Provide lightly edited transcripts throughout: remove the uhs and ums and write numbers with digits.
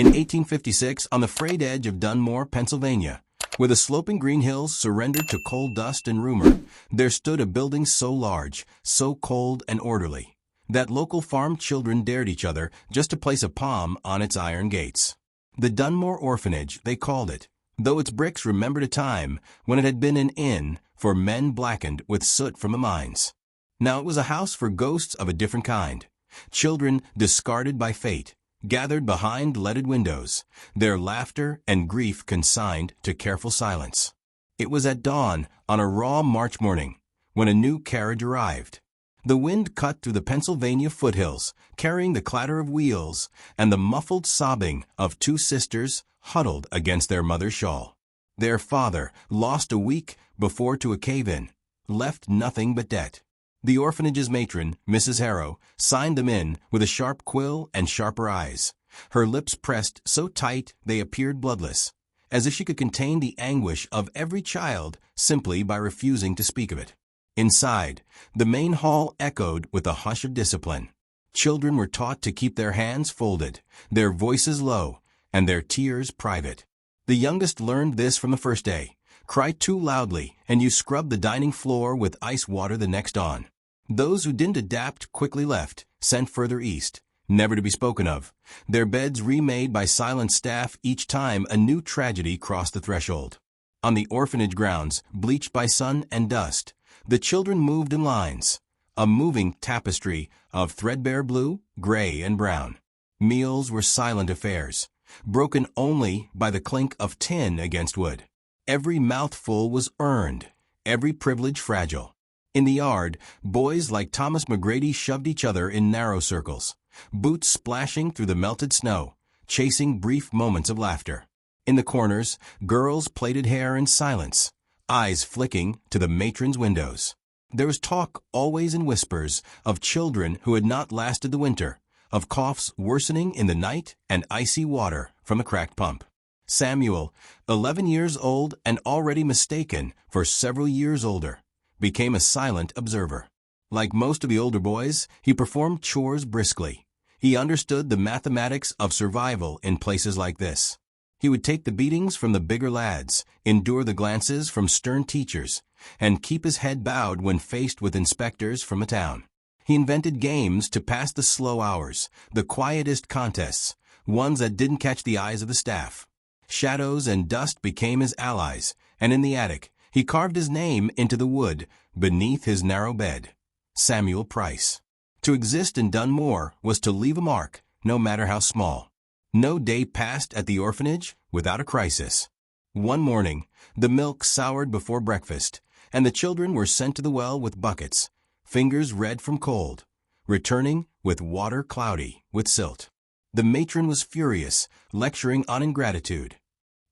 In 1856, on the frayed edge of Dunmore, Pennsylvania, where the sloping green hills surrendered to coal dust and rumor, there stood a building so large, so cold and orderly, that local farm children dared each other just to place a palm on its iron gates. The Dunmore Orphanage, they called it, though its bricks remembered a time when it had been an inn for men blackened with soot from the mines. Now it was a house for ghosts of a different kind, children discarded by fate, gathered behind leaded windows, their laughter and grief consigned to careful silence. It was at dawn on a raw March morning when a new carriage arrived. The wind cut through the Pennsylvania foothills, carrying the clatter of wheels and the muffled sobbing of two sisters huddled against their mother's shawl. Their father, lost a week before to a cave-in, left nothing but debt. The orphanage's matron, Mrs. Harrow, signed them in with a sharp quill and sharper eyes, her lips pressed so tight they appeared bloodless, as if she could contain the anguish of every child simply by refusing to speak of it. Inside, the main hall echoed with a hush of discipline. Children were taught to keep their hands folded, their voices low, and their tears private. The youngest learned this from the first day. Cry too loudly, and you scrub the dining floor with ice water the next dawn. Those who didn't adapt quickly left, sent further east, never to be spoken of, their beds remade by silent staff each time a new tragedy crossed the threshold. On the orphanage grounds, bleached by sun and dust, the children moved in lines, a moving tapestry of threadbare blue, gray, and brown. Meals were silent affairs, broken only by the clink of tin against wood. Every mouthful was earned, every privilege fragile. In the yard, boys like Thomas McGrady shoved each other in narrow circles, boots splashing through the melted snow, chasing brief moments of laughter. In the corners, girls plaited hair in silence, eyes flicking to the matron's windows. There was talk, always in whispers, of children who had not lasted the winter, of coughs worsening in the night and icy water from a cracked pump. Samuel, 11 years old and already mistaken for several years older, became a silent observer. Like most of the older boys, he performed chores briskly. He understood the mathematics of survival in places like this. He would take the beatings from the bigger lads, endure the glances from stern teachers, and keep his head bowed when faced with inspectors from the town. He invented games to pass the slow hours, the quietest contests, ones that didn't catch the eyes of the staff. Shadows and dust became his allies, and in the attic, he carved his name into the wood beneath his narrow bed. Samuel Price. To exist in Dunmore was to leave a mark, no matter how small. No day passed at the orphanage without a crisis. One morning, the milk soured before breakfast, and the children were sent to the well with buckets, fingers red from cold, returning with water cloudy with silt. The matron was furious, lecturing on ingratitude.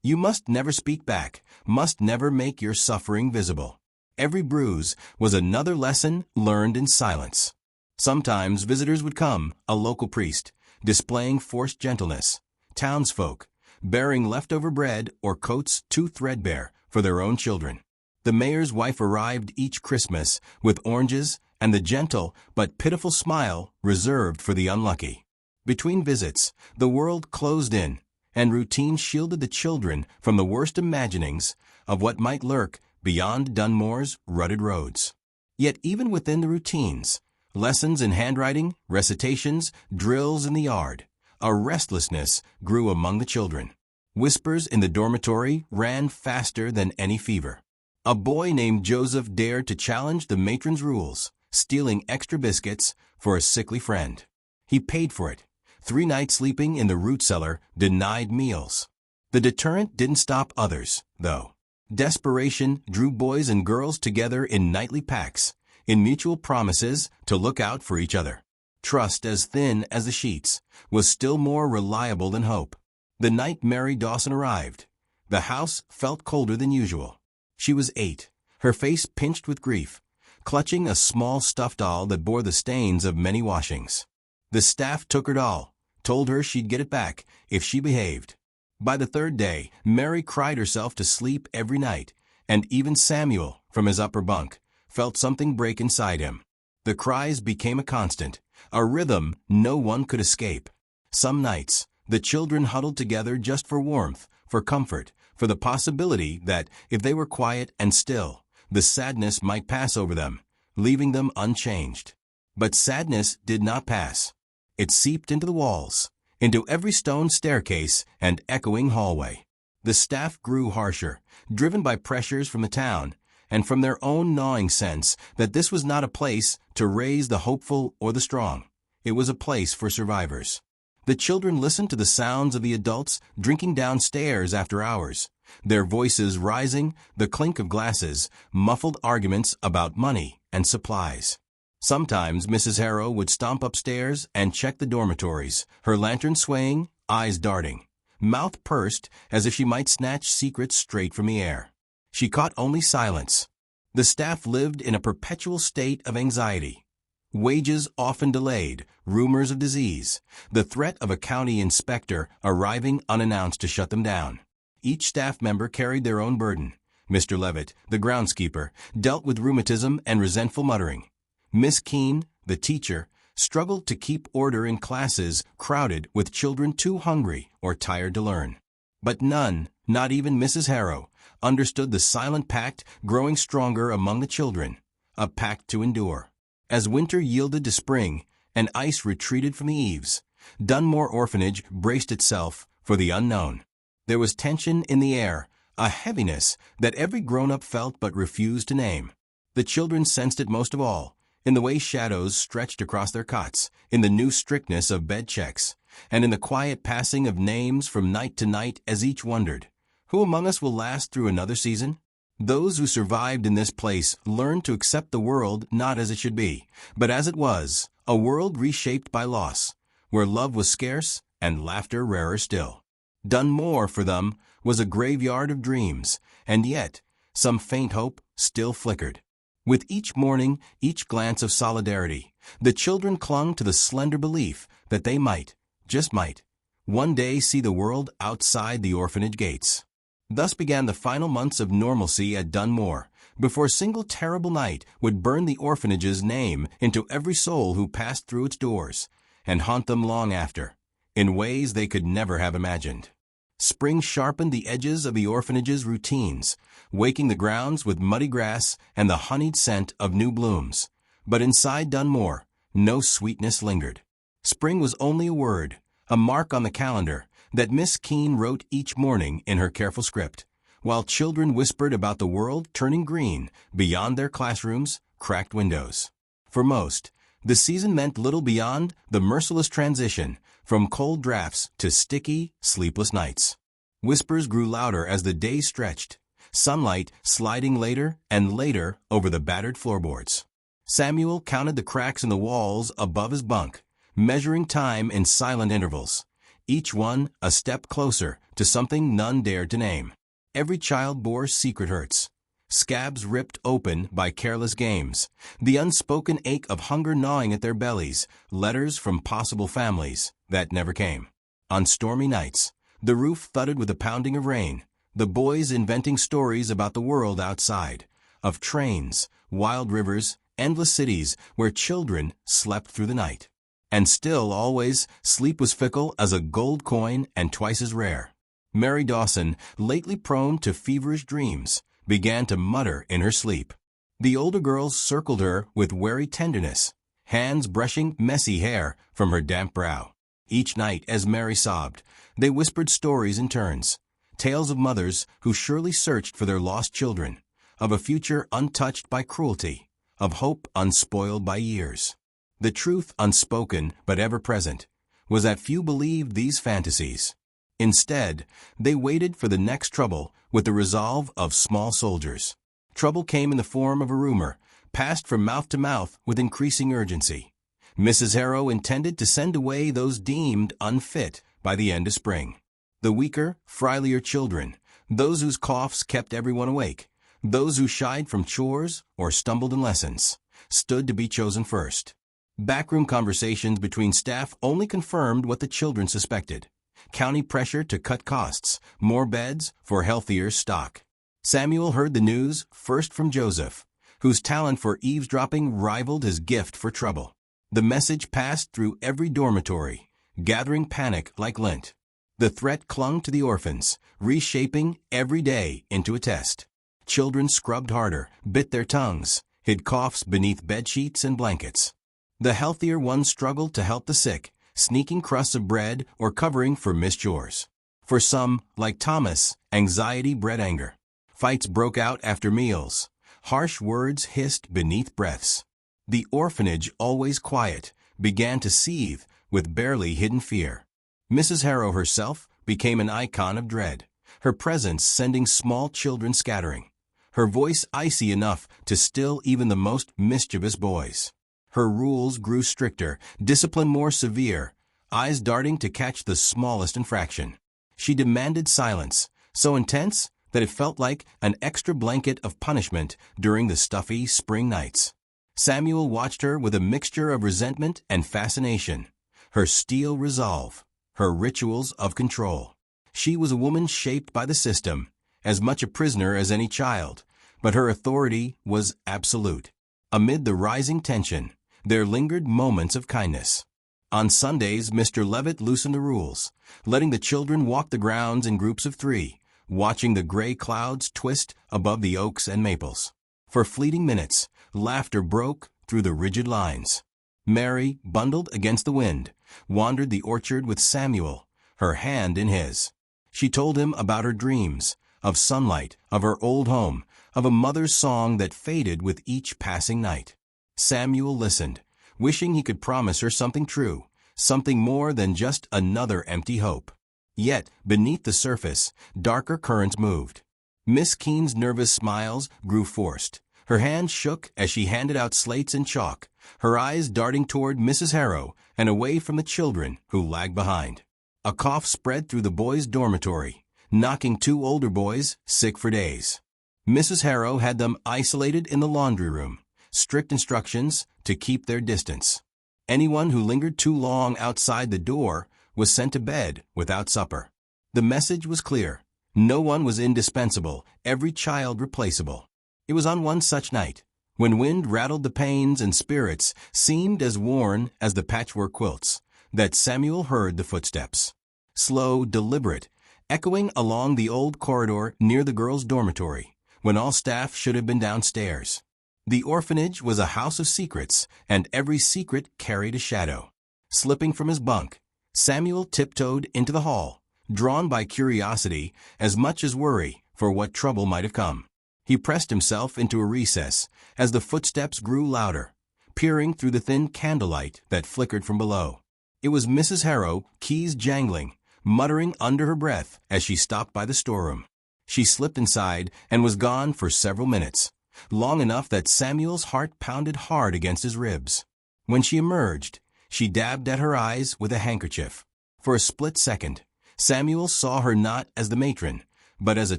You must never speak back, must never make your suffering visible. Every bruise was another lesson learned in silence. Sometimes visitors would come, a local priest, displaying forced gentleness, townsfolk, bearing leftover bread or coats too threadbare for their own children. The mayor's wife arrived each Christmas with oranges and the gentle but pitiful smile reserved for the unlucky. Between visits, the world closed in, and routine shielded the children from the worst imaginings of what might lurk beyond Dunmore's rutted roads. Yet even within the routines, lessons in handwriting, recitations, drills in the yard, a restlessness grew among the children. Whispers in the dormitory ran faster than any fever. A boy named Joseph dared to challenge the matron's rules, stealing extra biscuits for a sickly friend. He paid for it. 3 nights sleeping in the root cellar, denied meals. The deterrent didn't stop others, though. Desperation drew boys and girls together in nightly packs, in mutual promises to look out for each other. Trust, as thin as the sheets, was still more reliable than hope. The night Mary Dawson arrived, the house felt colder than usual. She was 8, her face pinched with grief, clutching a small stuffed doll that bore the stains of many washings. The staff took her doll, told her she'd get it back if she behaved. By the 3rd day, Mary cried herself to sleep every night, and even Samuel, from his upper bunk, felt something break inside him. The cries became a constant, a rhythm no one could escape. Some nights, The children huddled together just for warmth, for comfort, for the possibility that, if they were quiet and still, the sadness might pass over them, leaving them unchanged. But sadness did not pass. It seeped into the walls, into every stone staircase and echoing hallway. The staff grew harsher, driven by pressures from the town, and from their own gnawing sense that this was not a place to raise the hopeful or the strong. It was a place for survivors. The children listened to the sounds of the adults drinking downstairs after hours, their voices rising, the clink of glasses, muffled arguments about money and supplies. Sometimes Mrs. Harrow would stomp upstairs and check the dormitories, her lantern swaying, eyes darting, mouth pursed as if she might snatch secrets straight from the air. She caught only silence. The staff lived in a perpetual state of anxiety. Wages often delayed, rumors of disease, the threat of a county inspector arriving unannounced to shut them down. Each staff member carried their own burden. Mr. Levitt, the groundskeeper, dealt with rheumatism and resentful muttering. Miss Keene, the teacher, struggled to keep order in classes crowded with children too hungry or tired to learn. But none, not even Mrs. Harrow, understood the silent pact growing stronger among the children, a pact to endure. As winter yielded to spring and ice retreated from the eaves, Dunmore Orphanage braced itself for the unknown. There was tension in the air, a heaviness that every grown-up felt but refused to name. The children sensed it most of all, in the way shadows stretched across their cots, in the new strictness of bed checks, and in the quiet passing of names from night to night as each wondered, who among us will last through another season? Those who survived in this place learned to accept the world not as it should be, but as it was, a world reshaped by loss, where love was scarce and laughter rarer still. Dunmore, for them, was a graveyard of dreams, and yet some faint hope still flickered. With each morning, each glance of solidarity, the children clung to the slender belief that they might, just might, one day see the world outside the orphanage gates. Thus began the final months of normalcy at Dunmore, before a single terrible night would burn the orphanage's name into every soul who passed through its doors, and haunt them long after, in ways they could never have imagined. Spring sharpened the edges of the orphanage's routines, waking the grounds with muddy grass and the honeyed scent of new blooms. But inside Dunmore, no sweetness lingered. Spring was only a word, a mark on the calendar, that Miss Keene wrote each morning in her careful script, while children whispered about the world turning green beyond their classrooms' cracked windows. For most, the season meant little beyond the merciless transition from cold drafts to sticky, sleepless nights. Whispers grew louder as the days stretched, sunlight sliding later and later over the battered floorboards. Samuel counted the cracks in the walls above his bunk, measuring time in silent intervals, each one a step closer to something none dared to name. Every child bore secret hurts, scabs ripped open by careless games, the unspoken ache of hunger gnawing at their bellies, letters from possible families that never came. On stormy nights, the roof thudded with the pounding of rain, the boys inventing stories about the world outside, of trains, wild rivers, endless cities where children slept through the night. And still, always, sleep was fickle as a gold coin and twice as rare. Mary Dawson, lately prone to feverish dreams, began to mutter in her sleep. The older girls circled her with wary tenderness, hands brushing messy hair from her damp brow. Each night, as Mary sobbed, they whispered stories in turns, tales of mothers who surely searched for their lost children, of a future untouched by cruelty, of hope unspoiled by years. The truth, unspoken but ever present, was that few believed these fantasies. Instead, they waited for the next trouble with the resolve of small soldiers. Trouble came in the form of a rumor, passed from mouth to mouth with increasing urgency. Mrs. Harrow intended to send away those deemed unfit by the end of spring. The weaker, frilier children, those whose coughs kept everyone awake, those who shied from chores or stumbled in lessons, stood to be chosen first. Backroom conversations between staff only confirmed what the children suspected. County pressure to cut costs, more beds for healthier stock. Samuel heard the news first from Joseph, whose talent for eavesdropping rivaled his gift for trouble. The message passed through every dormitory, gathering panic like lint. The threat clung to the orphans, reshaping every day into a test. Children scrubbed harder, bit their tongues, hid coughs beneath bedsheets and blankets. The healthier ones struggled to help the sick, sneaking crusts of bread or covering for missed chores. For some, like Thomas, anxiety bred anger. Fights broke out after meals. Harsh words hissed beneath breaths. The orphanage, always quiet, began to seethe with barely hidden fear. Mrs. Harrow herself became an icon of dread, her presence sending small children scattering, her voice icy enough to still even the most mischievous boys. Her rules grew stricter, discipline more severe, eyes darting to catch the smallest infraction. She demanded silence, so intense that it felt like an extra blanket of punishment during the stuffy spring nights. Samuel watched her with a mixture of resentment and fascination, her steel resolve, her rituals of control. She was a woman shaped by the system, as much a prisoner as any child, but her authority was absolute. Amid the rising tension, there lingered moments of kindness. On Sundays, Mr. Levitt loosened the rules, letting the children walk the grounds in groups of 3, watching the gray clouds twist above the oaks and maples. For fleeting minutes, laughter broke through the rigid lines. Mary, bundled against the wind, wandered the orchard with Samuel, her hand in his. She told him about her dreams, of sunlight, of her old home, of a mother's song that faded with each passing night. Samuel listened, wishing he could promise her something true, something more than just another empty hope. Yet, beneath the surface, darker currents moved. Miss Keene's nervous smiles grew forced. Her hand shook as she handed out slates and chalk, her eyes darting toward Mrs. Harrow and away from the children who lagged behind. A cough spread through the boys' dormitory, knocking 2 older boys sick for days. Mrs. Harrow had them isolated in the laundry room, strict instructions to keep their distance. Anyone who lingered too long outside the door was sent to bed without supper. The message was clear. No one was indispensable, every child replaceable. It was on one such night, when wind rattled the panes and spirits seemed as worn as the patchwork quilts, that Samuel heard the footsteps. Slow, deliberate, echoing along the old corridor near the girls' dormitory, when all staff should have been downstairs. The orphanage was a house of secrets, and every secret carried a shadow. Slipping from his bunk, Samuel tiptoed into the hall, drawn by curiosity as much as worry for what trouble might have come. He pressed himself into a recess as the footsteps grew louder, peering through the thin candlelight that flickered from below. It was Mrs. Harrow, keys jangling, muttering under her breath as she stopped by the storeroom. She slipped inside and was gone for several minutes, long enough that Samuel's heart pounded hard against his ribs. When she emerged, she dabbed at her eyes with a handkerchief. For a split second, Samuel saw her not as the matron, but as a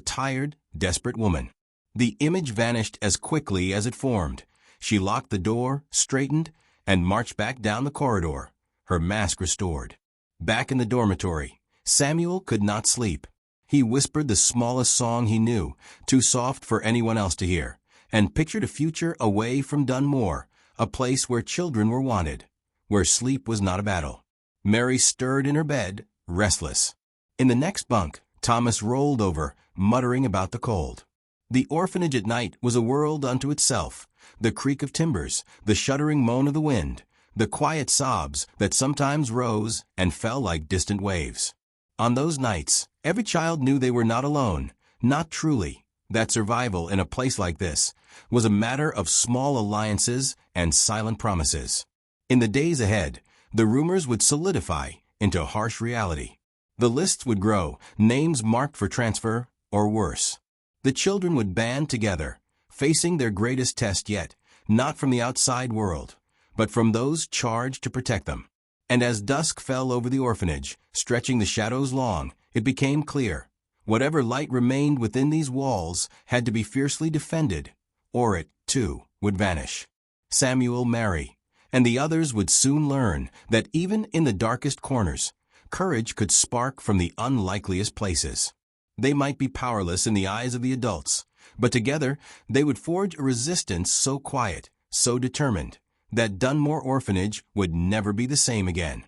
tired, desperate woman. The image vanished as quickly as it formed. She locked the door, straightened, and marched back down the corridor, her mask restored. Back in the dormitory, Samuel could not sleep. He whispered the smallest song he knew, too soft for anyone else to hear, and pictured a future away from Dunmore, a place where children were wanted, where sleep was not a battle. Mary stirred in her bed, restless. In the next bunk, Thomas rolled over, muttering about the cold. The orphanage at night was a world unto itself, the creak of timbers, the shuddering moan of the wind, the quiet sobs that sometimes rose and fell like distant waves. On those nights, every child knew they were not alone, not truly, that survival in a place like this was a matter of small alliances and silent promises. In the days ahead, the rumors would solidify into harsh reality. The lists would grow, names marked for transfer, or worse. The children would band together, facing their greatest test yet, not from the outside world, but from those charged to protect them. And as dusk fell over the orphanage, stretching the shadows long, it became clear. Whatever light remained within these walls had to be fiercely defended, or it, too, would vanish. Samuel, Mary, and the others would soon learn that even in the darkest corners, courage could spark from the unlikeliest places. They might be powerless in the eyes of the adults, but together they would forge a resistance so quiet, so determined, that Dunmore Orphanage would never be the same again.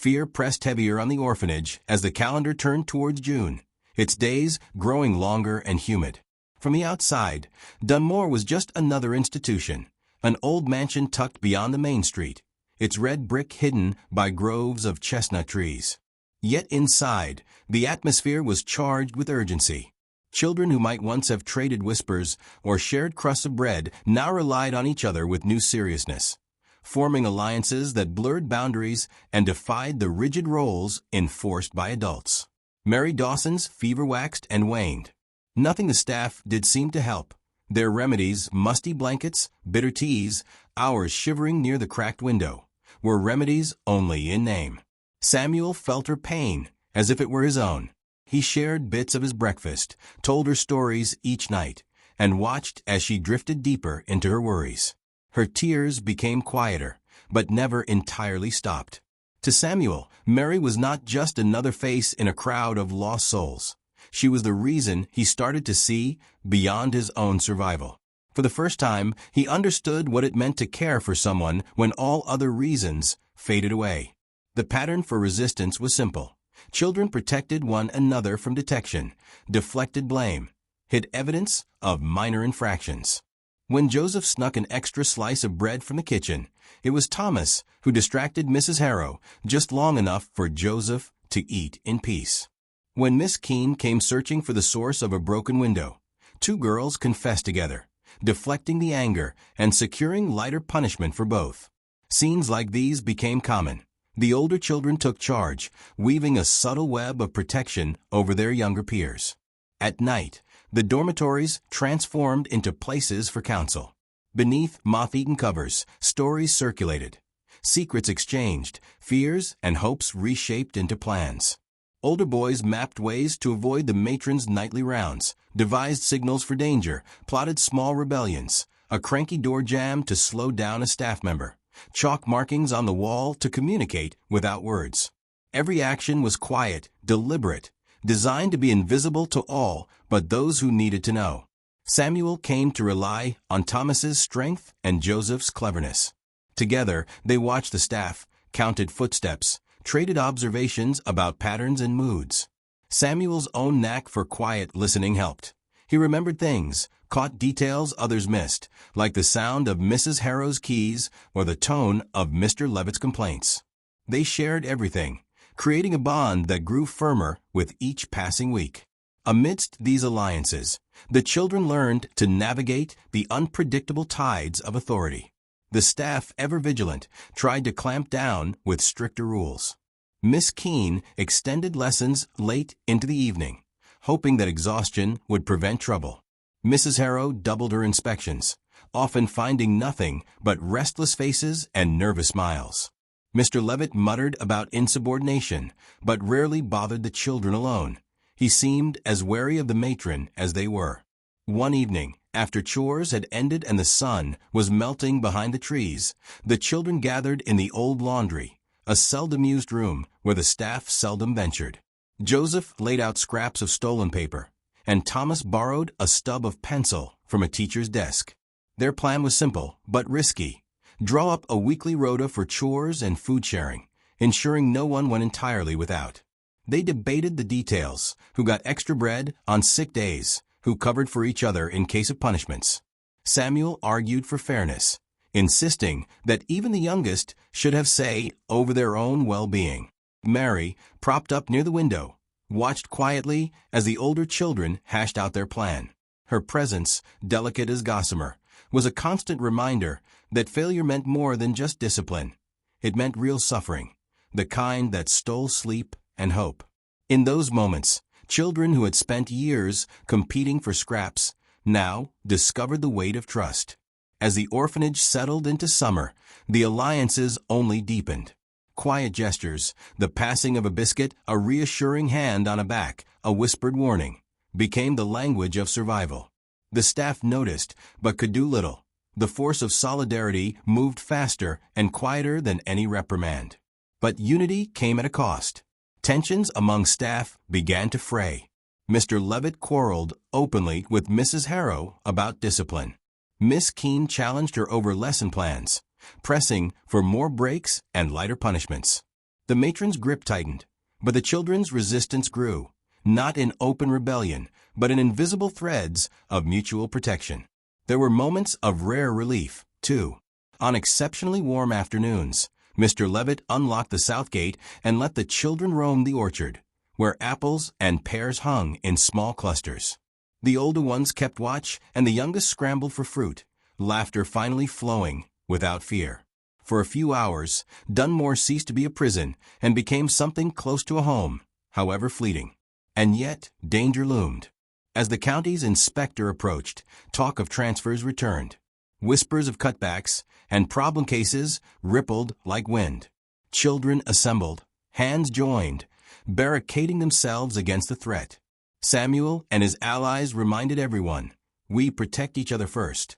Fear pressed heavier on the orphanage as the calendar turned towards June, its days growing longer and humid. From the outside, Dunmore was just another institution, an old mansion tucked beyond the main street, its red brick hidden by groves of chestnut trees. Yet inside, the atmosphere was charged with urgency. Children who might once have traded whispers or shared crusts of bread now relied on each other with new seriousness, forming alliances that blurred boundaries and defied the rigid roles enforced by adults. Mary Dawson's fever waxed and waned. Nothing the staff did seemed to help. Their remedies, musty blankets, bitter teas, hours shivering near the cracked window, were remedies only in name. Samuel felt her pain as if it were his own. He shared bits of his breakfast, told her stories each night, and watched as she drifted deeper into her worries. Her tears became quieter, but never entirely stopped. To Samuel, Mary was not just another face in a crowd of lost souls. She was the reason he started to see beyond his own survival. For the first time, he understood what it meant to care for someone when all other reasons faded away. The pattern for resistance was simple. Children protected one another from detection, deflected blame, hid evidence of minor infractions. When Joseph snuck an extra slice of bread from the kitchen, it was Thomas who distracted Mrs. Harrow just long enough for Joseph to eat in peace. When Miss Keene came searching for the source of a broken window, two girls confessed together, deflecting the anger and securing lighter punishment for both. Scenes like these became common. The older children took charge, weaving a subtle web of protection over their younger peers. At night, the dormitories transformed into places for counsel. Beneath moth-eaten covers, stories circulated, secrets exchanged, fears and hopes reshaped into plans. Older boys mapped ways to avoid the matron's nightly rounds, devised signals for danger, plotted small rebellions, a cranky door jam to slow down a staff member, chalk markings on the wall to communicate without words. Every action was quiet, deliberate, designed to be invisible to all but those who needed to know. Samuel came to rely on Thomas's strength and Joseph's cleverness. Together, they watched the staff, counted footsteps, traded observations about patterns and moods. Samuel's own knack for quiet listening helped. He remembered things, caught details others missed, like the sound of Mrs. Harrow's keys or the tone of Mr. Levitt's complaints. They shared everything, creating a bond that grew firmer with each passing week. Amidst these alliances, the children learned to navigate the unpredictable tides of authority. The staff, ever vigilant, tried to clamp down with stricter rules. Miss Keene extended lessons late into the evening, hoping that exhaustion would prevent trouble. Mrs. Harrow doubled her inspections, often finding nothing but restless faces and nervous smiles. Mr. Levitt muttered about insubordination, but rarely bothered the children alone. He seemed as wary of the matron as they were. One evening, after chores had ended and the sun was melting behind the trees, the children gathered in the old laundry, a seldom used room where the staff seldom ventured. Joseph laid out scraps of stolen paper, and Thomas borrowed a stub of pencil from a teacher's desk. Their plan was simple but risky. Draw up a weekly rota for chores and food sharing, ensuring no one went entirely without. They debated the details, who got extra bread on sick days, who covered for each other in case of punishments. Samuel argued for fairness, insisting that even the youngest should have say over their own well-being. Mary, propped up near the window, watched quietly as the older children hashed out their plan. Her presence, delicate as gossamer, was a constant reminder that failure meant more than just discipline. It meant real suffering, the kind that stole sleep and hope. In those moments, children who had spent years competing for scraps now discovered the weight of trust. As the orphanage settled into summer, the alliances only deepened. Quiet gestures, the passing of a biscuit, a reassuring hand on a back, a whispered warning, became the language of survival. The staff noticed, but could do little. The force of solidarity moved faster and quieter than any reprimand. But unity came at a cost. Tensions among staff began to fray. Mr. Levitt quarreled openly with Mrs. Harrow about discipline. Miss Keene challenged her over lesson plans, pressing for more breaks and lighter punishments. The matron's grip tightened, but the children's resistance grew, not in open rebellion, but in invisible threads of mutual protection. There were moments of rare relief, too. On exceptionally warm afternoons, Mr. Levitt unlocked the south gate and let the children roam the orchard, where apples and pears hung in small clusters. The older ones kept watch, and the youngest scrambled for fruit, laughter finally flowing without fear. For a few hours, Dunmore ceased to be a prison and became something close to a home, however fleeting. And yet, danger loomed. As the county's inspector approached, talk of transfers returned. Whispers of cutbacks and problem cases rippled like wind. Children assembled, hands joined, barricading themselves against the threat. Samuel and his allies reminded everyone, we protect each other first.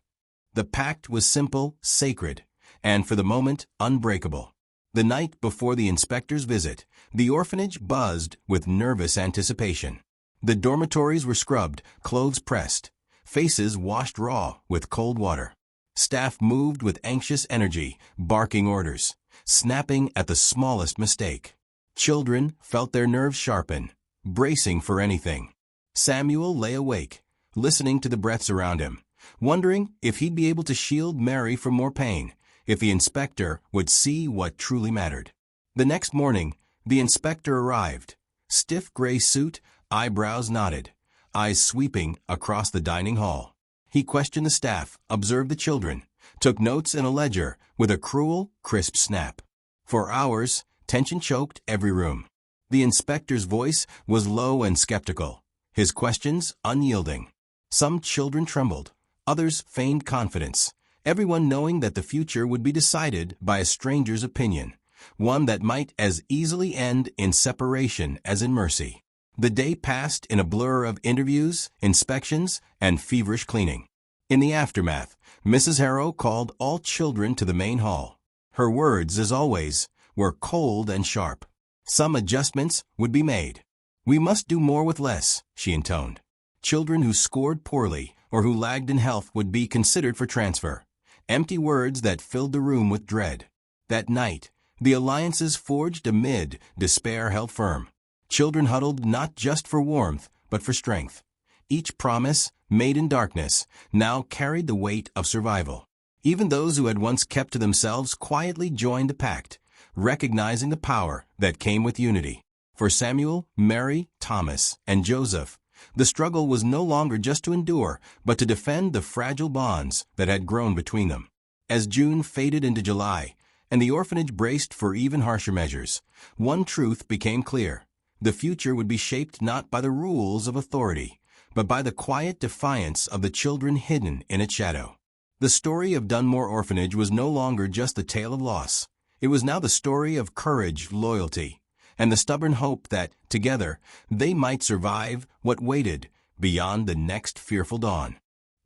The pact was simple, sacred, and for the moment, unbreakable. The night before the inspector's visit, the orphanage buzzed with nervous anticipation. The dormitories were scrubbed, clothes pressed, faces washed raw with cold water. Staff moved with anxious energy, barking orders, snapping at the smallest mistake. Children felt their nerves sharpen, bracing for anything. Samuel lay awake, listening to the breaths around him, wondering if he'd be able to shield Mary from more pain, if the inspector would see what truly mattered. The next morning, the inspector arrived. Stiff gray suit, eyebrows knotted, eyes sweeping across the dining hall. He questioned the staff, observed the children, took notes in a ledger with a cruel, crisp snap. For hours, tension choked every room. The inspector's voice was low and skeptical, his questions unyielding. Some children trembled, others feigned confidence, everyone knowing that the future would be decided by a stranger's opinion, one that might as easily end in separation as in mercy. The day passed in a blur of interviews, inspections, and feverish cleaning. In the aftermath, Mrs. Harrow called all children to the main hall. Her words, as always, were cold and sharp. Some adjustments would be made. We must do more with less, she intoned. Children who scored poorly or who lagged in health would be considered for transfer. Empty words that filled the room with dread. That night, the alliances forged amid despair held firm. Children huddled not just for warmth, but for strength. Each promise, made in darkness, now carried the weight of survival. Even those who had once kept to themselves quietly joined the pact, recognizing the power that came with unity. For Samuel, Mary, Thomas, and Joseph, the struggle was no longer just to endure, but to defend the fragile bonds that had grown between them. As June faded into July, and the orphanage braced for even harsher measures, one truth became clear. The future would be shaped not by the rules of authority, but by the quiet defiance of the children hidden in its shadow. The story of Dunmore Orphanage was no longer just the tale of loss. It was now the story of courage, loyalty, and the stubborn hope that, together, they might survive what waited beyond the next fearful dawn.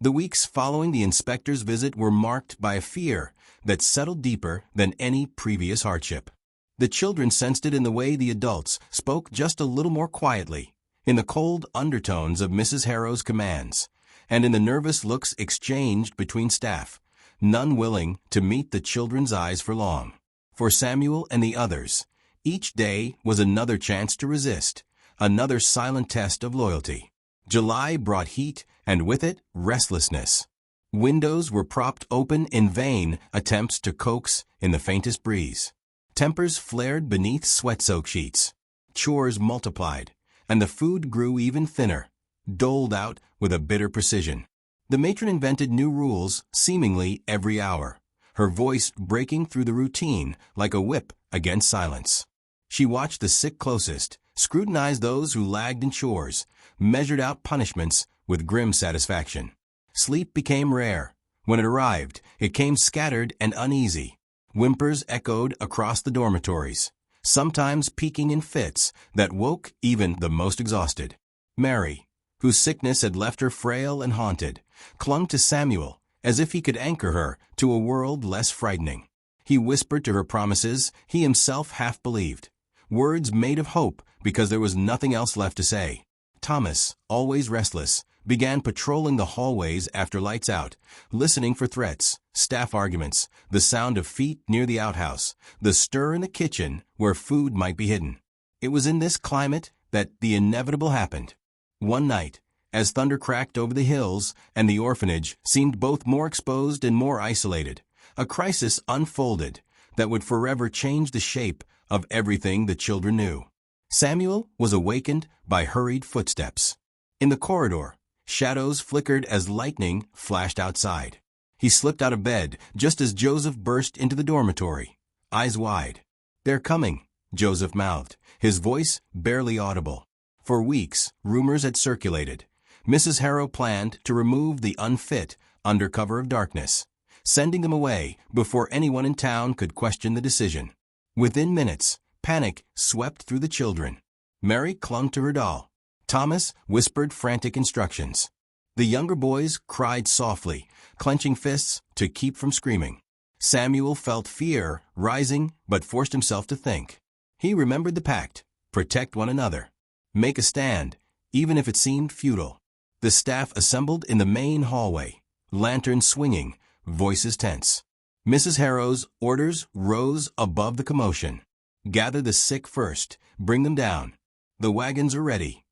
The weeks following the inspector's visit were marked by a fear that settled deeper than any previous hardship. The children sensed it in the way the adults spoke just a little more quietly, in the cold undertones of Mrs. Harrow's commands, and in the nervous looks exchanged between staff, none willing to meet the children's eyes for long. For Samuel and the others, each day was another chance to resist, another silent test of loyalty. July brought heat, and with it, restlessness. Windows were propped open in vain attempts to coax in the faintest breeze. Tempers flared beneath sweat-soaked sheets. Chores multiplied, and the food grew even thinner, doled out with a bitter precision. The matron invented new rules seemingly every hour, her voice breaking through the routine like a whip against silence. She watched the sick closest, scrutinized those who lagged in chores, measured out punishments with grim satisfaction. Sleep became rare. When it arrived, it came scattered and uneasy. Whimpers echoed across the dormitories, sometimes peaking in fits that woke even the most exhausted. Mary, whose sickness had left her frail and haunted, clung to Samuel as if he could anchor her to a world less frightening. He whispered to her promises he himself half believed, words made of hope because there was nothing else left to say. Thomas, always restless, began patrolling the hallways after lights out, listening for threats, staff arguments, the sound of feet near the outhouse, the stir in the kitchen where food might be hidden. It was in this climate that the inevitable happened. One night, as thunder cracked over the hills and the orphanage seemed both more exposed and more isolated, a crisis unfolded that would forever change the shape of everything the children knew. Samuel was awakened by hurried footsteps. In the corridor, shadows flickered as lightning flashed outside. He slipped out of bed just as Joseph burst into the dormitory, eyes wide. "They're coming," Joseph mouthed, his voice barely audible. For weeks, rumors had circulated. Mrs. Harrow planned to remove the unfit under cover of darkness, sending them away before anyone in town could question the decision. Within minutes, panic swept through the children. Mary clung to her doll. Thomas whispered frantic instructions. The younger boys cried softly, clenching fists to keep from screaming. Samuel felt fear rising but forced himself to think. He remembered the pact: protect one another. Make a stand, even if it seemed futile. The staff assembled in the main hallway, lanterns swinging, voices tense. Mrs. Harrow's orders rose above the commotion. "Gather the sick first, bring them down. The wagons are ready."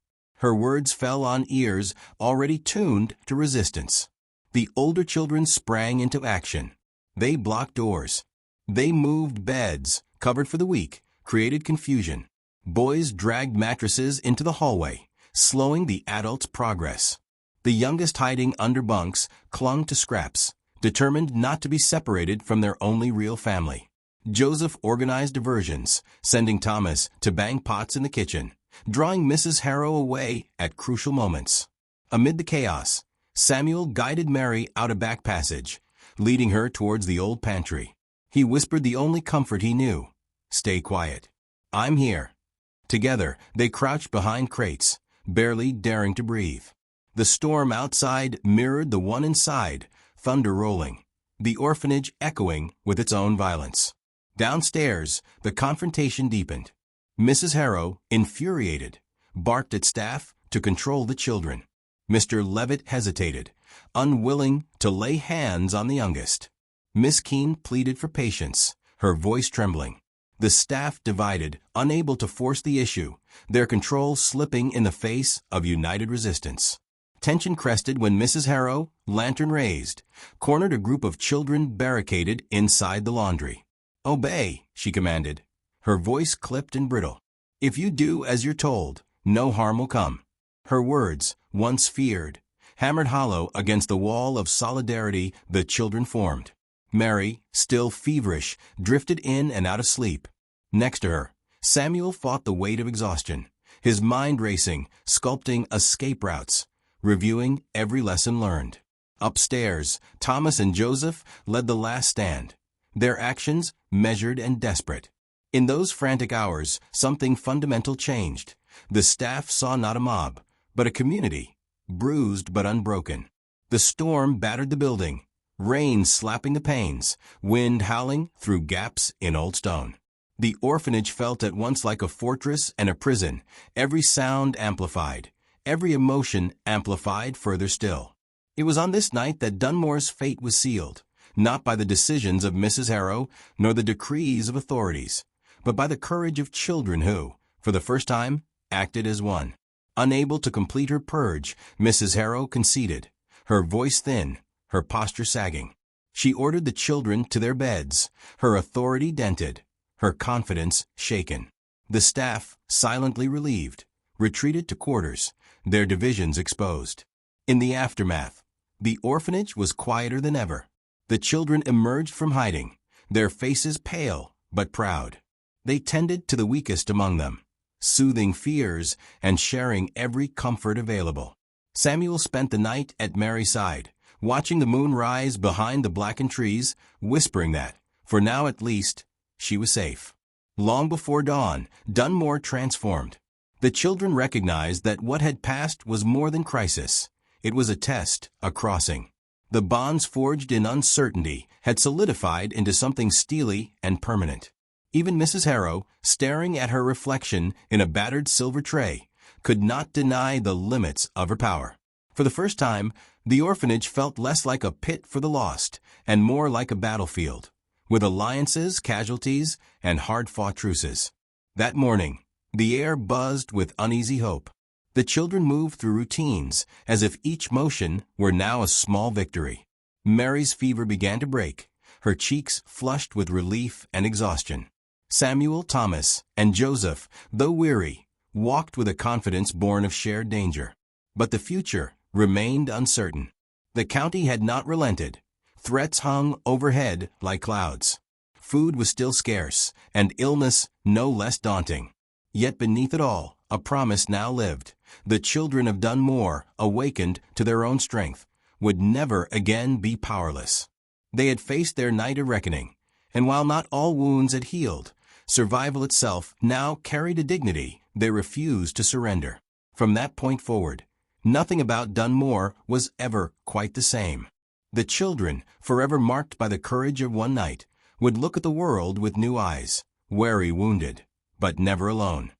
Her words fell on ears already tuned to resistance. The older children sprang into action. They blocked doors. They moved beds, covered for the week, created confusion. Boys dragged mattresses into the hallway, slowing the adults' progress. The youngest, hiding under bunks, clung to scraps, determined not to be separated from their only real family. Joseph organized diversions, sending Thomas to bang pots in the kitchen, drawing Mrs. Harrow away at crucial moments. Amid the chaos, Samuel guided Mary out a back passage, leading her towards the old pantry. He whispered the only comfort he knew: "Stay quiet. I'm here." Together, they crouched behind crates, barely daring to breathe. The storm outside mirrored the one inside, thunder rolling, the orphanage echoing with its own violence. Downstairs, the confrontation deepened. Mrs. Harrow, infuriated, barked at staff to control the children. Mr. Levitt hesitated, unwilling to lay hands on the youngest. Miss Keene pleaded for patience, her voice trembling. The staff divided, unable to force the issue, their control slipping in the face of united resistance. Tension crested when Mrs. Harrow, lantern raised, cornered a group of children barricaded inside the laundry. "Obey," she commanded, her voice clipped and brittle. "If you do as you're told, no harm will come." Her words, once feared, hammered hollow against the wall of solidarity the children formed. Mary, still feverish, drifted in and out of sleep. Next to her, Samuel fought the weight of exhaustion, his mind racing, sculpting escape routes, reviewing every lesson learned. Upstairs, Thomas and Joseph led the last stand, their actions measured and desperate. In those frantic hours, something fundamental changed. The staff saw not a mob, but a community, bruised but unbroken. The storm battered the building, rain slapping the panes, wind howling through gaps in old stone. The orphanage felt at once like a fortress and a prison, every sound amplified, every emotion amplified further still. It was on this night that Dunmore's fate was sealed, not by the decisions of Mrs. Harrow nor the decrees of authorities, but by the courage of children who, for the first time, acted as one. Unable to complete her purge, Mrs. Harrow conceded, her voice thin, her posture sagging. She ordered the children to their beds, her authority dented, her confidence shaken. The staff, silently relieved, retreated to quarters, their divisions exposed. In the aftermath, the orphanage was quieter than ever. The children emerged from hiding, their faces pale but proud. They tended to the weakest among them, soothing fears and sharing every comfort available. Samuel spent the night at Mary's side, watching the moon rise behind the blackened trees, whispering that, for now at least, she was safe. Long before dawn, Dunmore transformed. The children recognized that what had passed was more than crisis. It was a test, a crossing. The bonds forged in uncertainty had solidified into something steely and permanent. Even Mrs. Harrow, staring at her reflection in a battered silver tray, could not deny the limits of her power. For the first time, the orphanage felt less like a pit for the lost and more like a battlefield, with alliances, casualties, and hard-fought truces. That morning, the air buzzed with uneasy hope. The children moved through routines, as if each motion were now a small victory. Mary's fever began to break, her cheeks flushed with relief and exhaustion. Samuel, Thomas, and Joseph, though weary, walked with a confidence born of shared danger. But the future remained uncertain. The county had not relented. Threats hung overhead like clouds. Food was still scarce, and illness no less daunting. Yet beneath it all, a promise now lived. The children of Dunmore, awakened to their own strength, would never again be powerless. They had faced their night of reckoning, and while not all wounds had healed, survival itself now carried a dignity they refused to surrender. From that point forward, nothing about Dunmore was ever quite the same. The children, forever marked by the courage of one night, would look at the world with new eyes, wary, wounded, but never alone.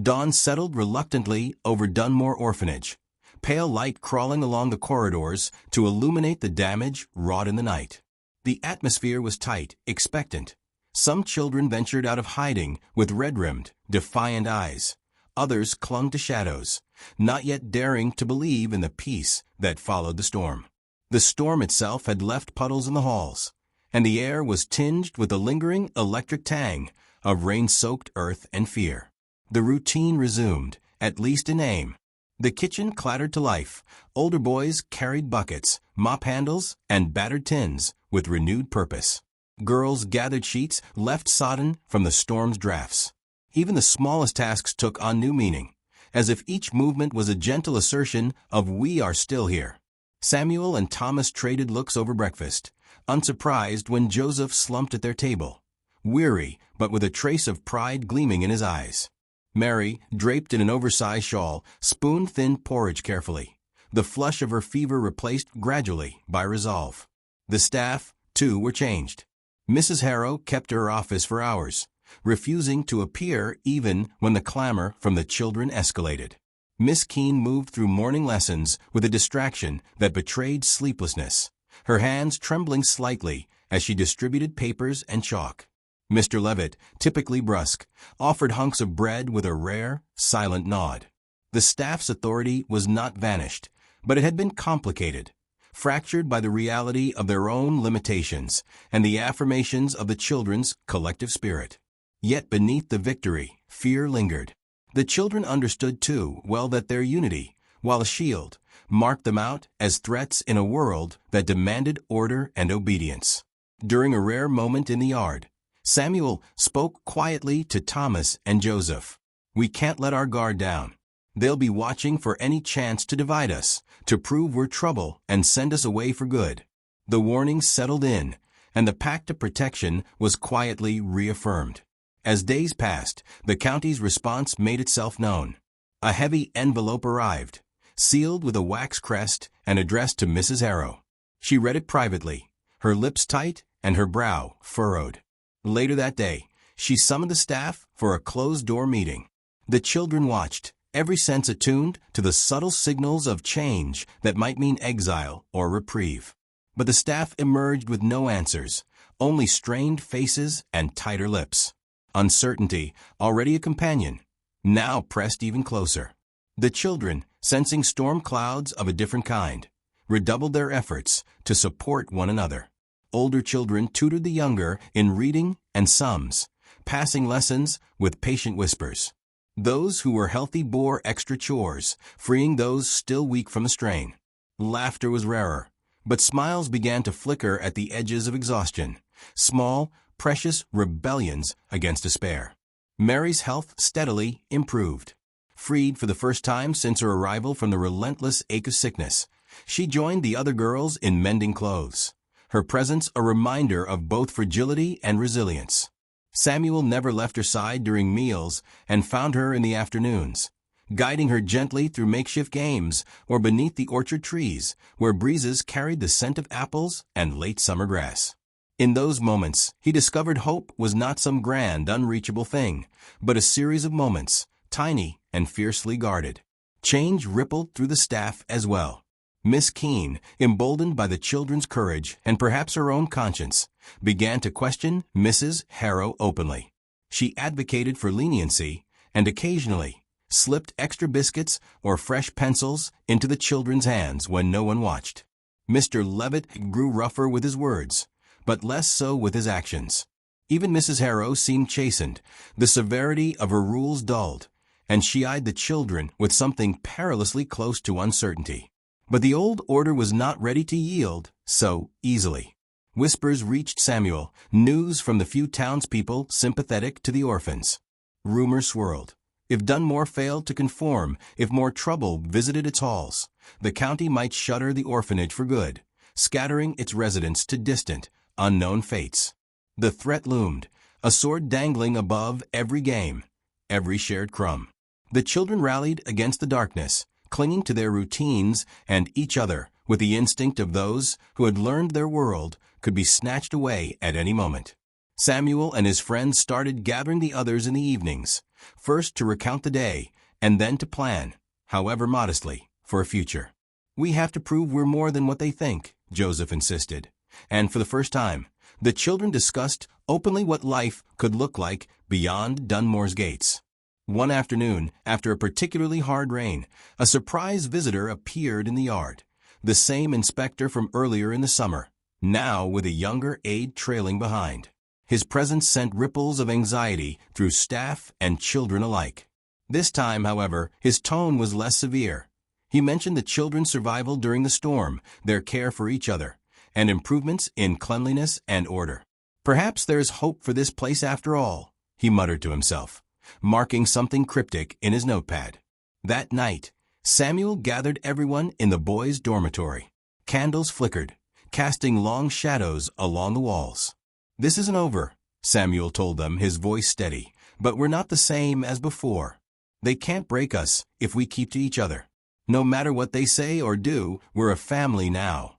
Dawn settled reluctantly over Dunmore Orphanage, pale light crawling along the corridors to illuminate the damage wrought in the night. The atmosphere was tight, expectant. Some children ventured out of hiding with red-rimmed, defiant eyes. Others clung to shadows, not yet daring to believe in the peace that followed the storm. The storm itself had left puddles in the halls, and the air was tinged with the lingering electric tang of rain-soaked earth and fear. The routine resumed, at least in name. The kitchen clattered to life. Older boys carried buckets, mop handles, and battered tins with renewed purpose. Girls gathered sheets left sodden from the storm's drafts. Even the smallest tasks took on new meaning, as if each movement was a gentle assertion of "we are still here." Samuel and Thomas traded looks over breakfast, unsurprised when Joseph slumped at their table, weary but with a trace of pride gleaming in his eyes. Mary, draped in an oversized shawl, spoon-thinned porridge carefully, the flush of her fever replaced gradually by resolve. The staff, too, were changed. Mrs. Harrow kept her office for hours, refusing to appear even when the clamor from the children escalated. Miss Keene moved through morning lessons with a distraction that betrayed sleeplessness, her hands trembling slightly as she distributed papers and chalk. Mr. Levitt, typically brusque, offered hunks of bread with a rare, silent nod. The staff's authority was not vanished, but it had been complicated, fractured by the reality of their own limitations and the affirmations of the children's collective spirit. Yet beneath the victory, fear lingered. The children understood too well that their unity, while a shield, marked them out as threats in a world that demanded order and obedience. During a rare moment in the yard, Samuel spoke quietly to Thomas and Joseph. "We can't let our guard down. They'll be watching for any chance to divide us, to prove we're trouble and send us away for good." The warning settled in, and the pact of protection was quietly reaffirmed. As days passed, the county's response made itself known. A heavy envelope arrived, sealed with a wax crest and addressed to Mrs. Harrow. She read it privately, her lips tight and her brow furrowed. Later that day, she summoned the staff for a closed-door meeting. The children watched, every sense attuned to the subtle signals of change that might mean exile or reprieve. But the staff emerged with no answers, only strained faces and tighter lips. Uncertainty, already a companion, now pressed even closer. The children, sensing storm clouds of a different kind, redoubled their efforts to support one another. Older children tutored the younger in reading and sums, passing lessons with patient whispers. Those who were healthy bore extra chores, freeing those still weak from the strain. Laughter was rarer, but smiles began to flicker at the edges of exhaustion, small, precious rebellions against despair. Mary's health steadily improved. Freed for the first time since her arrival from the relentless ache of sickness, she joined the other girls in mending clothes, her presence a reminder of both fragility and resilience. Samuel never left her side during meals and found her in the afternoons, guiding her gently through makeshift games or beneath the orchard trees where breezes carried the scent of apples and late summer grass. In those moments, he discovered hope was not some grand, unreachable thing, but a series of moments, tiny and fiercely guarded. Change rippled through the staff as well. Miss Keene, emboldened by the children's courage and perhaps her own conscience, began to question Mrs. Harrow openly. She advocated for leniency and occasionally slipped extra biscuits or fresh pencils into the children's hands when no one watched. Mr. Levitt grew rougher with his words, but less so with his actions. Even Mrs. Harrow seemed chastened, the severity of her rules dulled, and she eyed the children with something perilously close to uncertainty. But the old order was not ready to yield so easily. Whispers reached Samuel, news from the few townspeople sympathetic to the orphans. Rumors swirled. If Dunmore failed to conform, if more trouble visited its halls, the county might shutter the orphanage for good, scattering its residents to distant, unknown fates. The threat loomed, a sword dangling above every game, every shared crumb. The children rallied against the darkness, clinging to their routines and each other with the instinct of those who had learned their world could be snatched away at any moment. Samuel and his friends started gathering the others in the evenings, first to recount the day and then to plan, however modestly, for a future. "We have to prove we're more than what they think," Joseph insisted. And for the first time, the children discussed openly what life could look like beyond Dunmore's gates. One afternoon, after a particularly hard rain, a surprise visitor appeared in the yard. The same inspector from earlier in the summer, now with a younger aide trailing behind. His presence sent ripples of anxiety through staff and children alike. This time, however, his tone was less severe. He mentioned the children's survival during the storm, their care for each other, and improvements in cleanliness and order. "Perhaps there is hope for this place after all," he muttered to himself, marking something cryptic in his notepad. That night, Samuel gathered everyone in the boys' dormitory. Candles flickered, casting long shadows along the walls. "This isn't over," Samuel told them, his voice steady, "but we're not the same as before. They can't break us if we keep to each other. No matter what they say or do, we're a family now."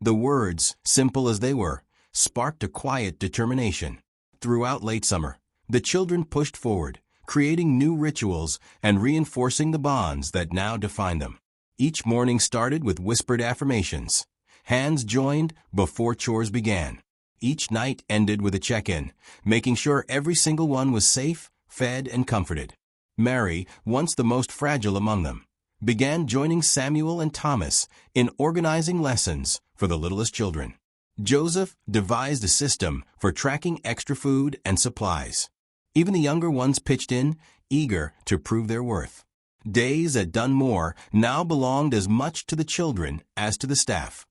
The words, simple as they were, sparked a quiet determination. Throughout late summer, the children pushed forward, creating new rituals and reinforcing the bonds that now define them. Each morning started with whispered affirmations. Hands joined before chores began. Each night ended with a check-in, making sure every single one was safe, fed, and comforted. Mary, once the most fragile among them, began joining Samuel and Thomas in organizing lessons for the littlest children. Joseph devised a system for tracking extra food and supplies. Even the younger ones pitched in, eager to prove their worth. Days at Dunmore now belonged as much to the children as to the staff.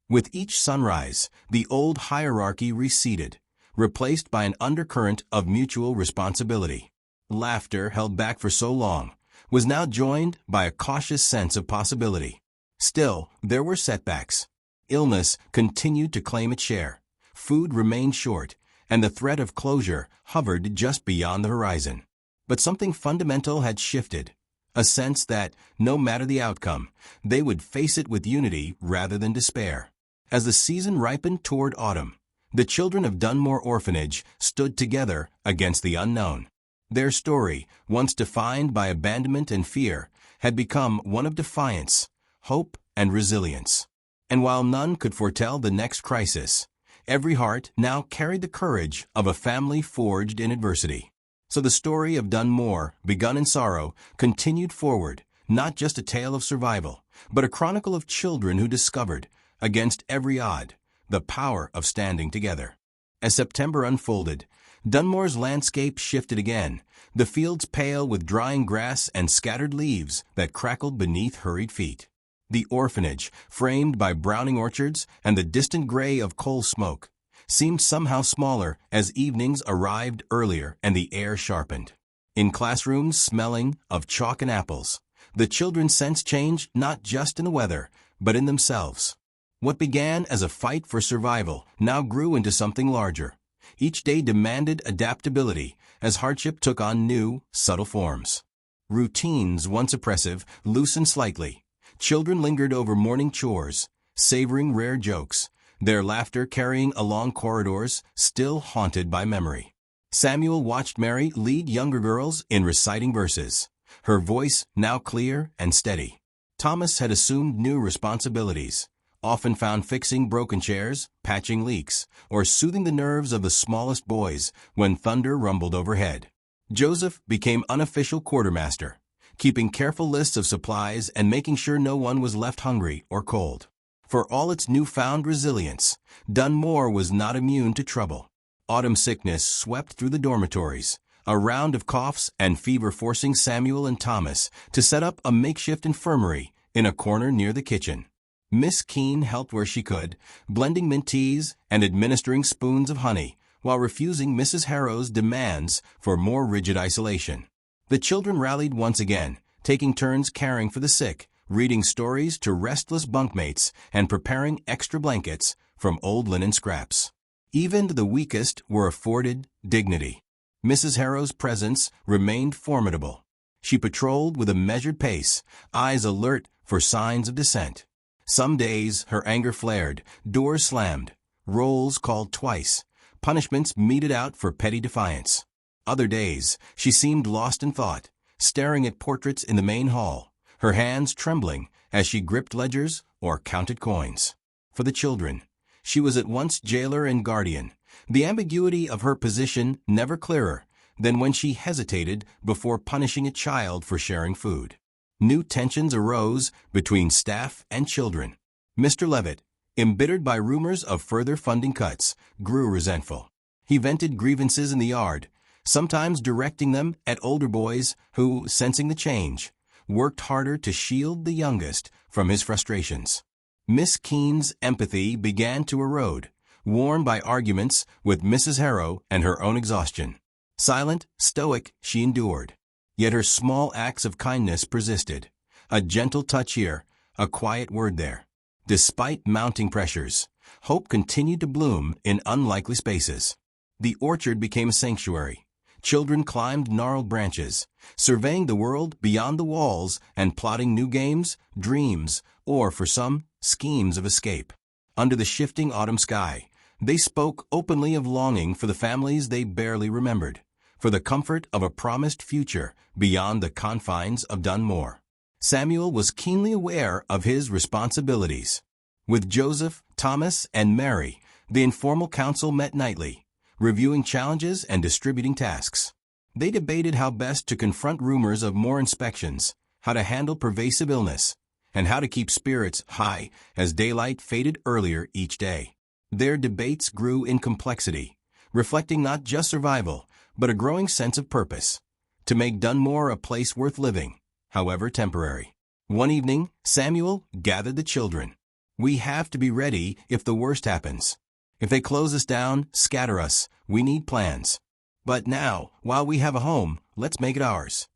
With each sunrise, the old hierarchy receded, replaced by an undercurrent of mutual responsibility. Laughter, held back for so long, was now joined by a cautious sense of possibility. Still, there were setbacks. Illness continued to claim its share. Food remained short, and the threat of closure hovered just beyond the horizon. But something fundamental had shifted, a sense that, no matter the outcome, they would face it with unity rather than despair. As the season ripened toward autumn, the children of Dunmore Orphanage stood together against the unknown. Their story, once defined by abandonment and fear, had become one of defiance, hope, and resilience. And while none could foretell the next crisis, every heart now carried the courage of a family forged in adversity. So the story of Dunmore, begun in sorrow, continued forward, not just a tale of survival, but a chronicle of children who discovered, against every odd, the power of standing together. As September unfolded, Dunmore's landscape shifted again, the fields pale with drying grass and scattered leaves that crackled beneath hurried feet. The orphanage, framed by browning orchards and the distant gray of coal smoke, seemed somehow smaller as evenings arrived earlier and the air sharpened. In classrooms smelling of chalk and apples, the children sensed change not just in the weather, but in themselves. What began as a fight for survival now grew into something larger. Each day demanded adaptability as hardship took on new, subtle forms. Routines, once oppressive, loosened slightly. Children lingered over morning chores, savoring rare jokes, their laughter carrying along corridors still haunted by memory. Samuel watched Mary lead younger girls in reciting verses, her voice now clear and steady. Thomas had assumed new responsibilities, often found fixing broken chairs, patching leaks, or soothing the nerves of the smallest boys when thunder rumbled overhead. Joseph became unofficial quartermaster, keeping careful lists of supplies and making sure no one was left hungry or cold. For all its newfound resilience, Dunmore was not immune to trouble. Autumn sickness swept through the dormitories, a round of coughs and fever forcing Samuel and Thomas to set up a makeshift infirmary in a corner near the kitchen. Miss Keene helped where she could, blending mint teas and administering spoons of honey, while refusing Mrs. Harrow's demands for more rigid isolation. The children rallied once again, taking turns caring for the sick, reading stories to restless bunkmates, and preparing extra blankets from old linen scraps. Even the weakest were afforded dignity. Mrs. Harrow's presence remained formidable. She patrolled with a measured pace, eyes alert for signs of dissent. Some days her anger flared, doors slammed, rolls called twice, punishments meted out for petty defiance. Other days she seemed lost in thought, staring at portraits in the main hall, her hands trembling as she gripped ledgers or counted coins. For the children, she was at once jailer and guardian, the ambiguity of her position never clearer than when she hesitated before punishing a child for sharing food. New tensions arose between staff and children. Mr. Levitt, embittered by rumors of further funding cuts, grew resentful. He vented grievances in the yard, sometimes directing them at older boys who, sensing the change, worked harder to shield the youngest from his frustrations. Miss Keene's empathy began to erode, worn by arguments with Mrs. Harrow and her own exhaustion. Silent, stoic, she endured. Yet her small acts of kindness persisted. A gentle touch here, a quiet word there. Despite mounting pressures, hope continued to bloom in unlikely spaces. The orchard became a sanctuary. Children climbed gnarled branches, surveying the world beyond the walls and plotting new games, dreams, or, for some, schemes of escape. Under the shifting autumn sky, they spoke openly of longing for the families they barely remembered, for the comfort of a promised future beyond the confines of Dunmore. Samuel was keenly aware of his responsibilities. With Joseph, Thomas, and Mary, the informal council met nightly, reviewing challenges and distributing tasks. They debated how best to confront rumors of more inspections, how to handle pervasive illness, and how to keep spirits high as daylight faded earlier each day. Their debates grew in complexity, reflecting not just survival, but a growing sense of purpose, to make Dunmore a place worth living, however temporary. One evening, Samuel gathered the children. "We have to be ready if the worst happens. If they close us down, scatter us, we need plans. But now, while we have a home, let's make it ours."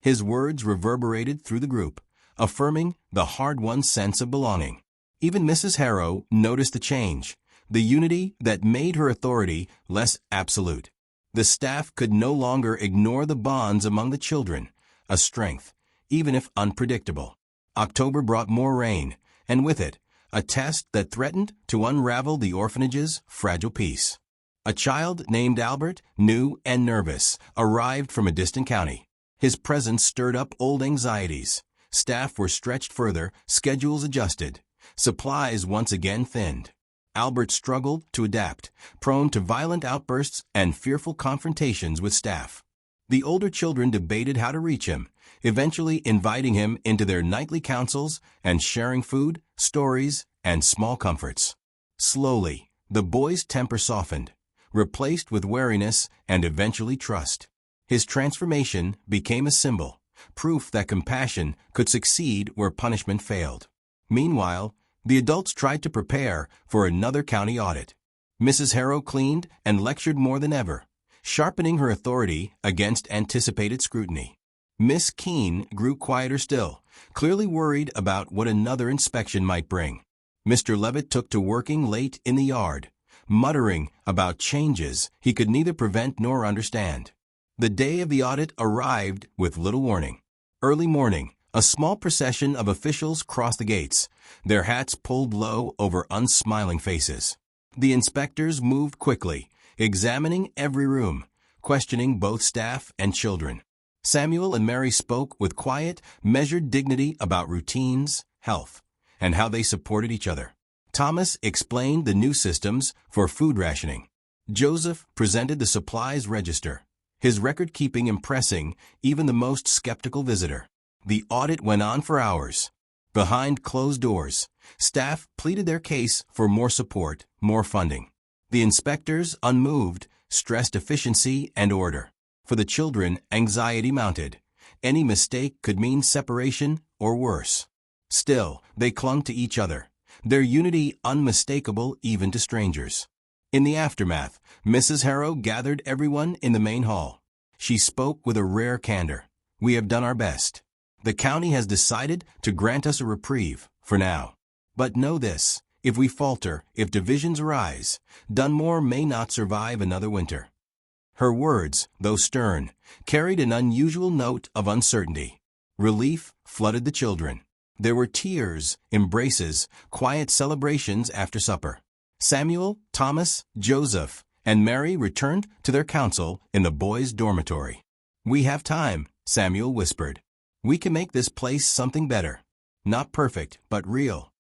His words reverberated through the group, affirming the hard-won sense of belonging. Even Mrs. Harrow noticed the change, the unity that made her authority less absolute. The staff could no longer ignore the bonds among the children, a strength, even if unpredictable. October brought more rain, and with it, a test that threatened to unravel the orphanage's fragile peace. A child named Albert, new and nervous, arrived from a distant county. His presence stirred up old anxieties. Staff were stretched further, schedules adjusted, supplies once again thinned. Albert struggled to adapt, prone to violent outbursts and fearful confrontations with staff. The older children debated how to reach him, eventually inviting him into their nightly councils and sharing food, stories, and small comforts. Slowly, the boy's temper softened, replaced with wariness and eventually trust. His transformation became a symbol, proof that compassion could succeed where punishment failed. Meanwhile, the adults tried to prepare for another county audit. Mrs. Harrow cleaned and lectured more than ever, sharpening her authority against anticipated scrutiny. Miss Keene grew quieter still, clearly worried about what another inspection might bring. Mr. Levitt took to working late in the yard, muttering about changes he could neither prevent nor understand. The day of the audit arrived with little warning. Early morning, a small procession of officials crossed the gates, their hats pulled low over unsmiling faces. The inspectors moved quickly, examining every room, questioning both staff and children. Samuel and Mary spoke with quiet, measured dignity about routines, health, and how they supported each other. Thomas explained the new systems for food rationing. Joseph presented the supplies register, his record-keeping impressing even the most skeptical visitor. The audit went on for hours. Behind closed doors, staff pleaded their case for more support, more funding. The inspectors, unmoved, stressed efficiency and order. For the children, anxiety mounted. Any mistake could mean separation or worse. Still, they clung to each other, their unity unmistakable even to strangers. In the aftermath, Mrs. Harrow gathered everyone in the main hall. She spoke with a rare candor. "We have done our best. The county has decided to grant us a reprieve, for now. But know this, if we falter, if divisions arise, Dunmore may not survive another winter." Her words, though stern, carried an unusual note of uncertainty. Relief flooded the children. There were tears, embraces, quiet celebrations after supper. Samuel, Thomas, Joseph, and Mary returned to their council in the boys' dormitory. "We have time," Samuel whispered. "We can make this place something better. Not perfect, but real."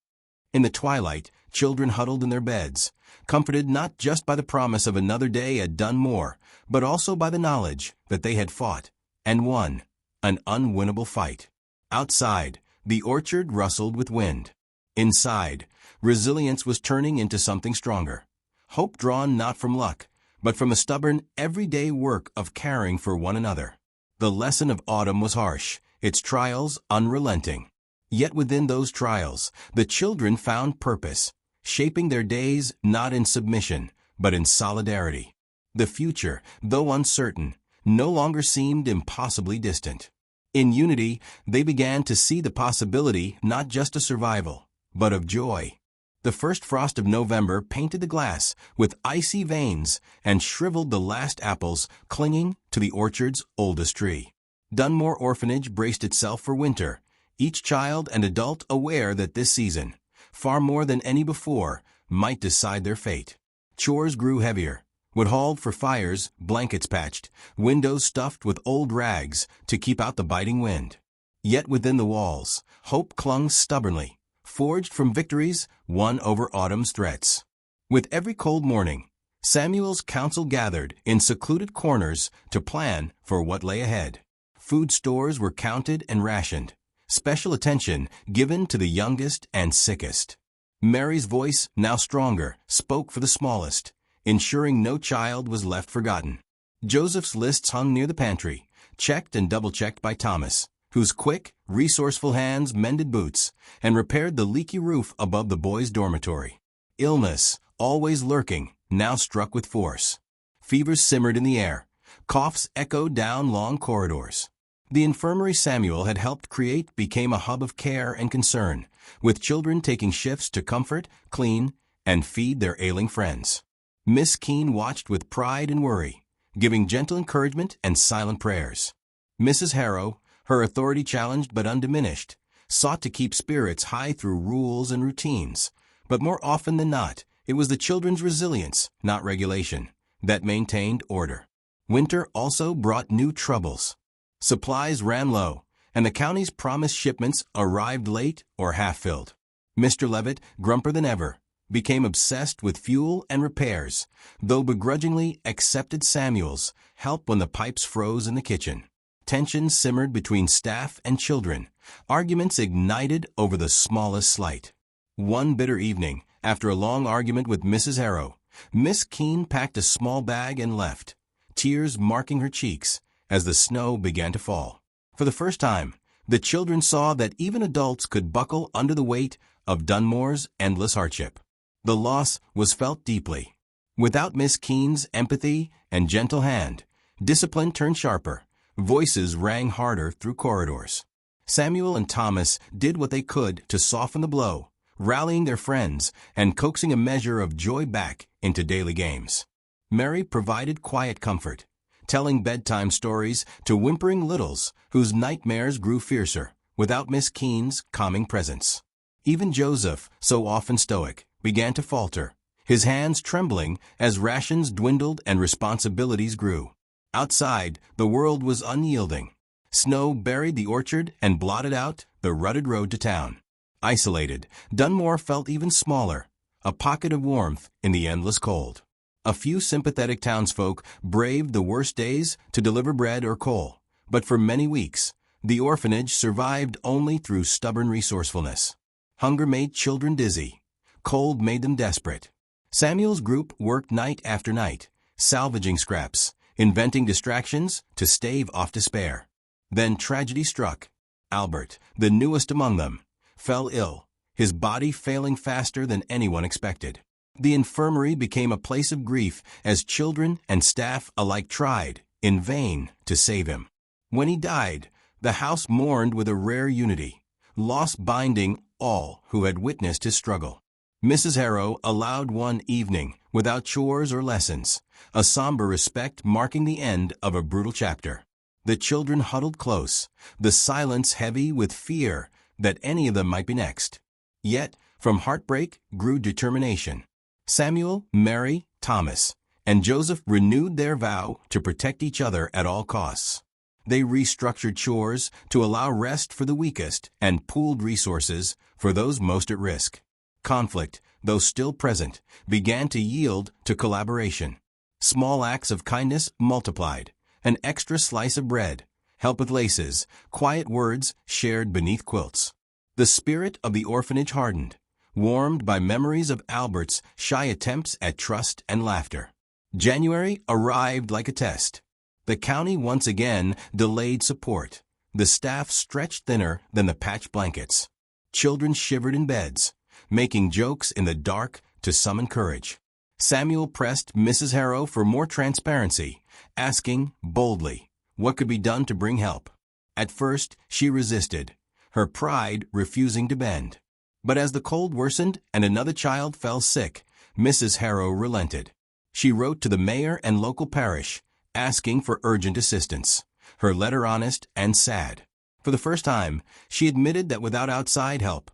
In the twilight, children huddled in their beds, comforted not just by the promise of another day at Dunmore, but also by the knowledge that they had fought and won an unwinnable fight. Outside, the orchard rustled with wind. Inside, resilience was turning into something stronger. Hope drawn not from luck, but from the stubborn, everyday work of caring for one another. The lesson of autumn was harsh, its trials unrelenting. Yet within those trials, the children found purpose, shaping their days not in submission, but in solidarity. The future, though uncertain, no longer seemed impossibly distant. In unity, they began to see the possibility not just of survival, but of joy. The first frost of November painted the glass with icy veins and shriveled the last apples clinging to the orchard's oldest tree. Dunmore Orphanage braced itself for winter, each child and adult aware that this season, far more than any before, might decide their fate. Chores grew heavier. Wood hauled for fires, blankets patched, windows stuffed with old rags to keep out the biting wind. Yet within the walls, hope clung stubbornly, forged from victories won over autumn's threats. With every cold morning, Samuel's council gathered in secluded corners to plan for what lay ahead. Food stores were counted and rationed, special attention given to the youngest and sickest. Mary's voice, now stronger, spoke for the smallest, ensuring no child was left forgotten. Joseph's lists hung near the pantry, checked and double-checked by Thomas, whose quick, resourceful hands mended boots and repaired the leaky roof above the boys' dormitory. Illness, always lurking, now struck with force. Fevers simmered in the air. Coughs echoed down long corridors. The infirmary Samuel had helped create became a hub of care and concern, with children taking shifts to comfort, clean, and feed their ailing friends. Miss Keene watched with pride and worry, giving gentle encouragement and silent prayers. Mrs. Harrow, her authority challenged but undiminished, sought to keep spirits high through rules and routines, but more often than not, it was the children's resilience, not regulation, that maintained order. Winter also brought new troubles. Supplies ran low, and the county's promised shipments arrived late or half-filled. Mr. Levitt, grumpier than ever, became obsessed with fuel and repairs, though begrudgingly accepted Samuel's help when the pipes froze in the kitchen. Tensions simmered between staff and children. Arguments ignited over the smallest slight. One bitter evening, after a long argument with Mrs. Harrow, Miss Keene packed a small bag and left, tears marking her cheeks as the snow began to fall. For the first time, the children saw that even adults could buckle under the weight of Dunmore's endless hardship. The loss was felt deeply. Without Miss Keene's empathy and gentle hand, discipline turned sharper. Voices rang harder through corridors. Samuel and Thomas did what they could to soften the blow, rallying their friends and coaxing a measure of joy back into daily games. Mary provided quiet comfort, telling bedtime stories to whimpering littles whose nightmares grew fiercer without Miss Keene's calming presence. Even Joseph, so often stoic, began to falter, his hands trembling as rations dwindled and responsibilities grew. Outside, the world was unyielding. Snow buried the orchard and blotted out the rutted road to town. Isolated, Dunmore felt even smaller, a pocket of warmth in the endless cold. A few sympathetic townsfolk braved the worst days to deliver bread or coal, but for many weeks, the orphanage survived only through stubborn resourcefulness. Hunger made children dizzy. Cold made them desperate. Samuel's group worked night after night, salvaging scraps, inventing distractions to stave off despair. Then tragedy struck. Albert, the newest among them, fell ill, his body failing faster than anyone expected. The infirmary became a place of grief as children and staff alike tried, in vain, to save him. When he died, the house mourned with a rare unity, loss binding all who had witnessed his struggle. Mrs. Harrow allowed one evening, without chores or lessons, a somber respect marking the end of a brutal chapter. The children huddled close, the silence heavy with fear that any of them might be next. Yet, from heartbreak grew determination. Samuel, Mary, Thomas, and Joseph renewed their vow to protect each other at all costs. They restructured chores to allow rest for the weakest and pooled resources for those most at risk. Conflict, though still present, began to yield to collaboration. Small acts of kindness multiplied. An extra slice of bread, help with laces, quiet words shared beneath quilts. The spirit of the orphanage hardened, warmed by memories of Albert's shy attempts at trust and laughter. January arrived like a test. The county once again delayed support. The staff stretched thinner than the patched blankets. Children shivered in beds, making jokes in the dark to summon courage. Samuel pressed Mrs. Harrow for more transparency, asking boldly what could be done to bring help. At first, she resisted, her pride refusing to bend. But as the cold worsened and another child fell sick, Mrs. Harrow relented. She wrote to the mayor and local parish, asking for urgent assistance, her letter honest and sad. For the first time, she admitted that without outside help,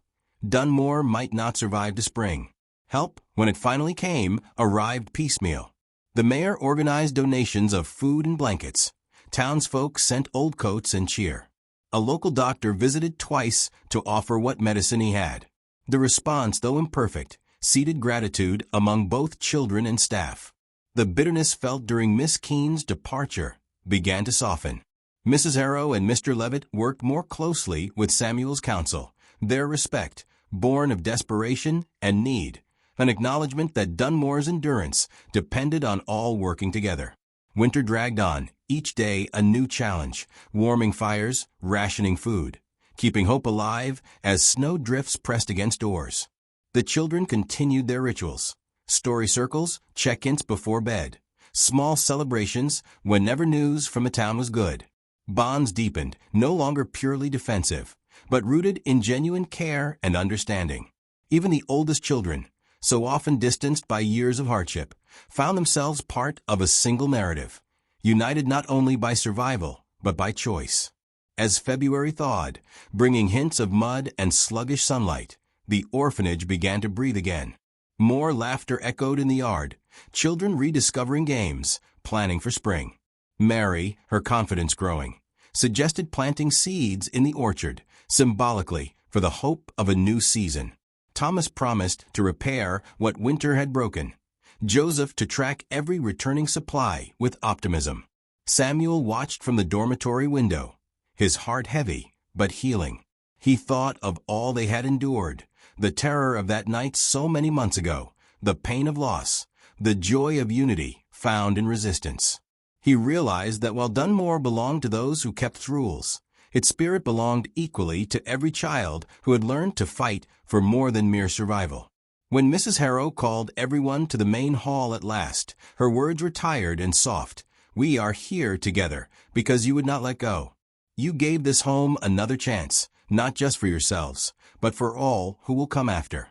Dunmore might not survive the spring. Help, when it finally came, arrived piecemeal. The mayor organized donations of food and blankets. Townsfolk sent old coats and cheer. A local doctor visited twice to offer what medicine he had. The response, though imperfect, seeded gratitude among both children and staff. The bitterness felt during Miss Keene's departure began to soften. Mrs. Harrow and Mr. Levitt worked more closely with Samuel's counsel, their respect, born of desperation and need, an acknowledgement that Dunmore's endurance depended on all working together. Winter dragged on, each day a new challenge, warming fires, rationing food, keeping hope alive as snow drifts pressed against doors. The children continued their rituals, story circles, check-ins before bed, small celebrations whenever news from the town was good. Bonds deepened, no longer purely defensive, but rooted in genuine care and understanding. Even the oldest children, so often distanced by years of hardship, found themselves part of a single narrative, united not only by survival, but by choice. As February thawed, bringing hints of mud and sluggish sunlight, the orphanage began to breathe again. More laughter echoed in the yard, children rediscovering games, planning for spring. Mary, her confidence growing, suggested planting seeds in the orchard, symbolically for the hope of a new season. Thomas promised to repair what winter had broken. Joseph to track every returning supply with optimism. Samuel watched from the dormitory window, his heart heavy but healing. He thought of all they had endured, the terror of that night so many months ago, the pain of loss, the joy of unity found in resistance. He realized that while Dunmore belonged to those who kept rules, its spirit belonged equally to every child who had learned to fight for more than mere survival. When Mrs. Harrow called everyone to the main hall at last, her words were tired and soft. "We are here together because you would not let go. You gave this home another chance, not just for yourselves, but for all who will come after."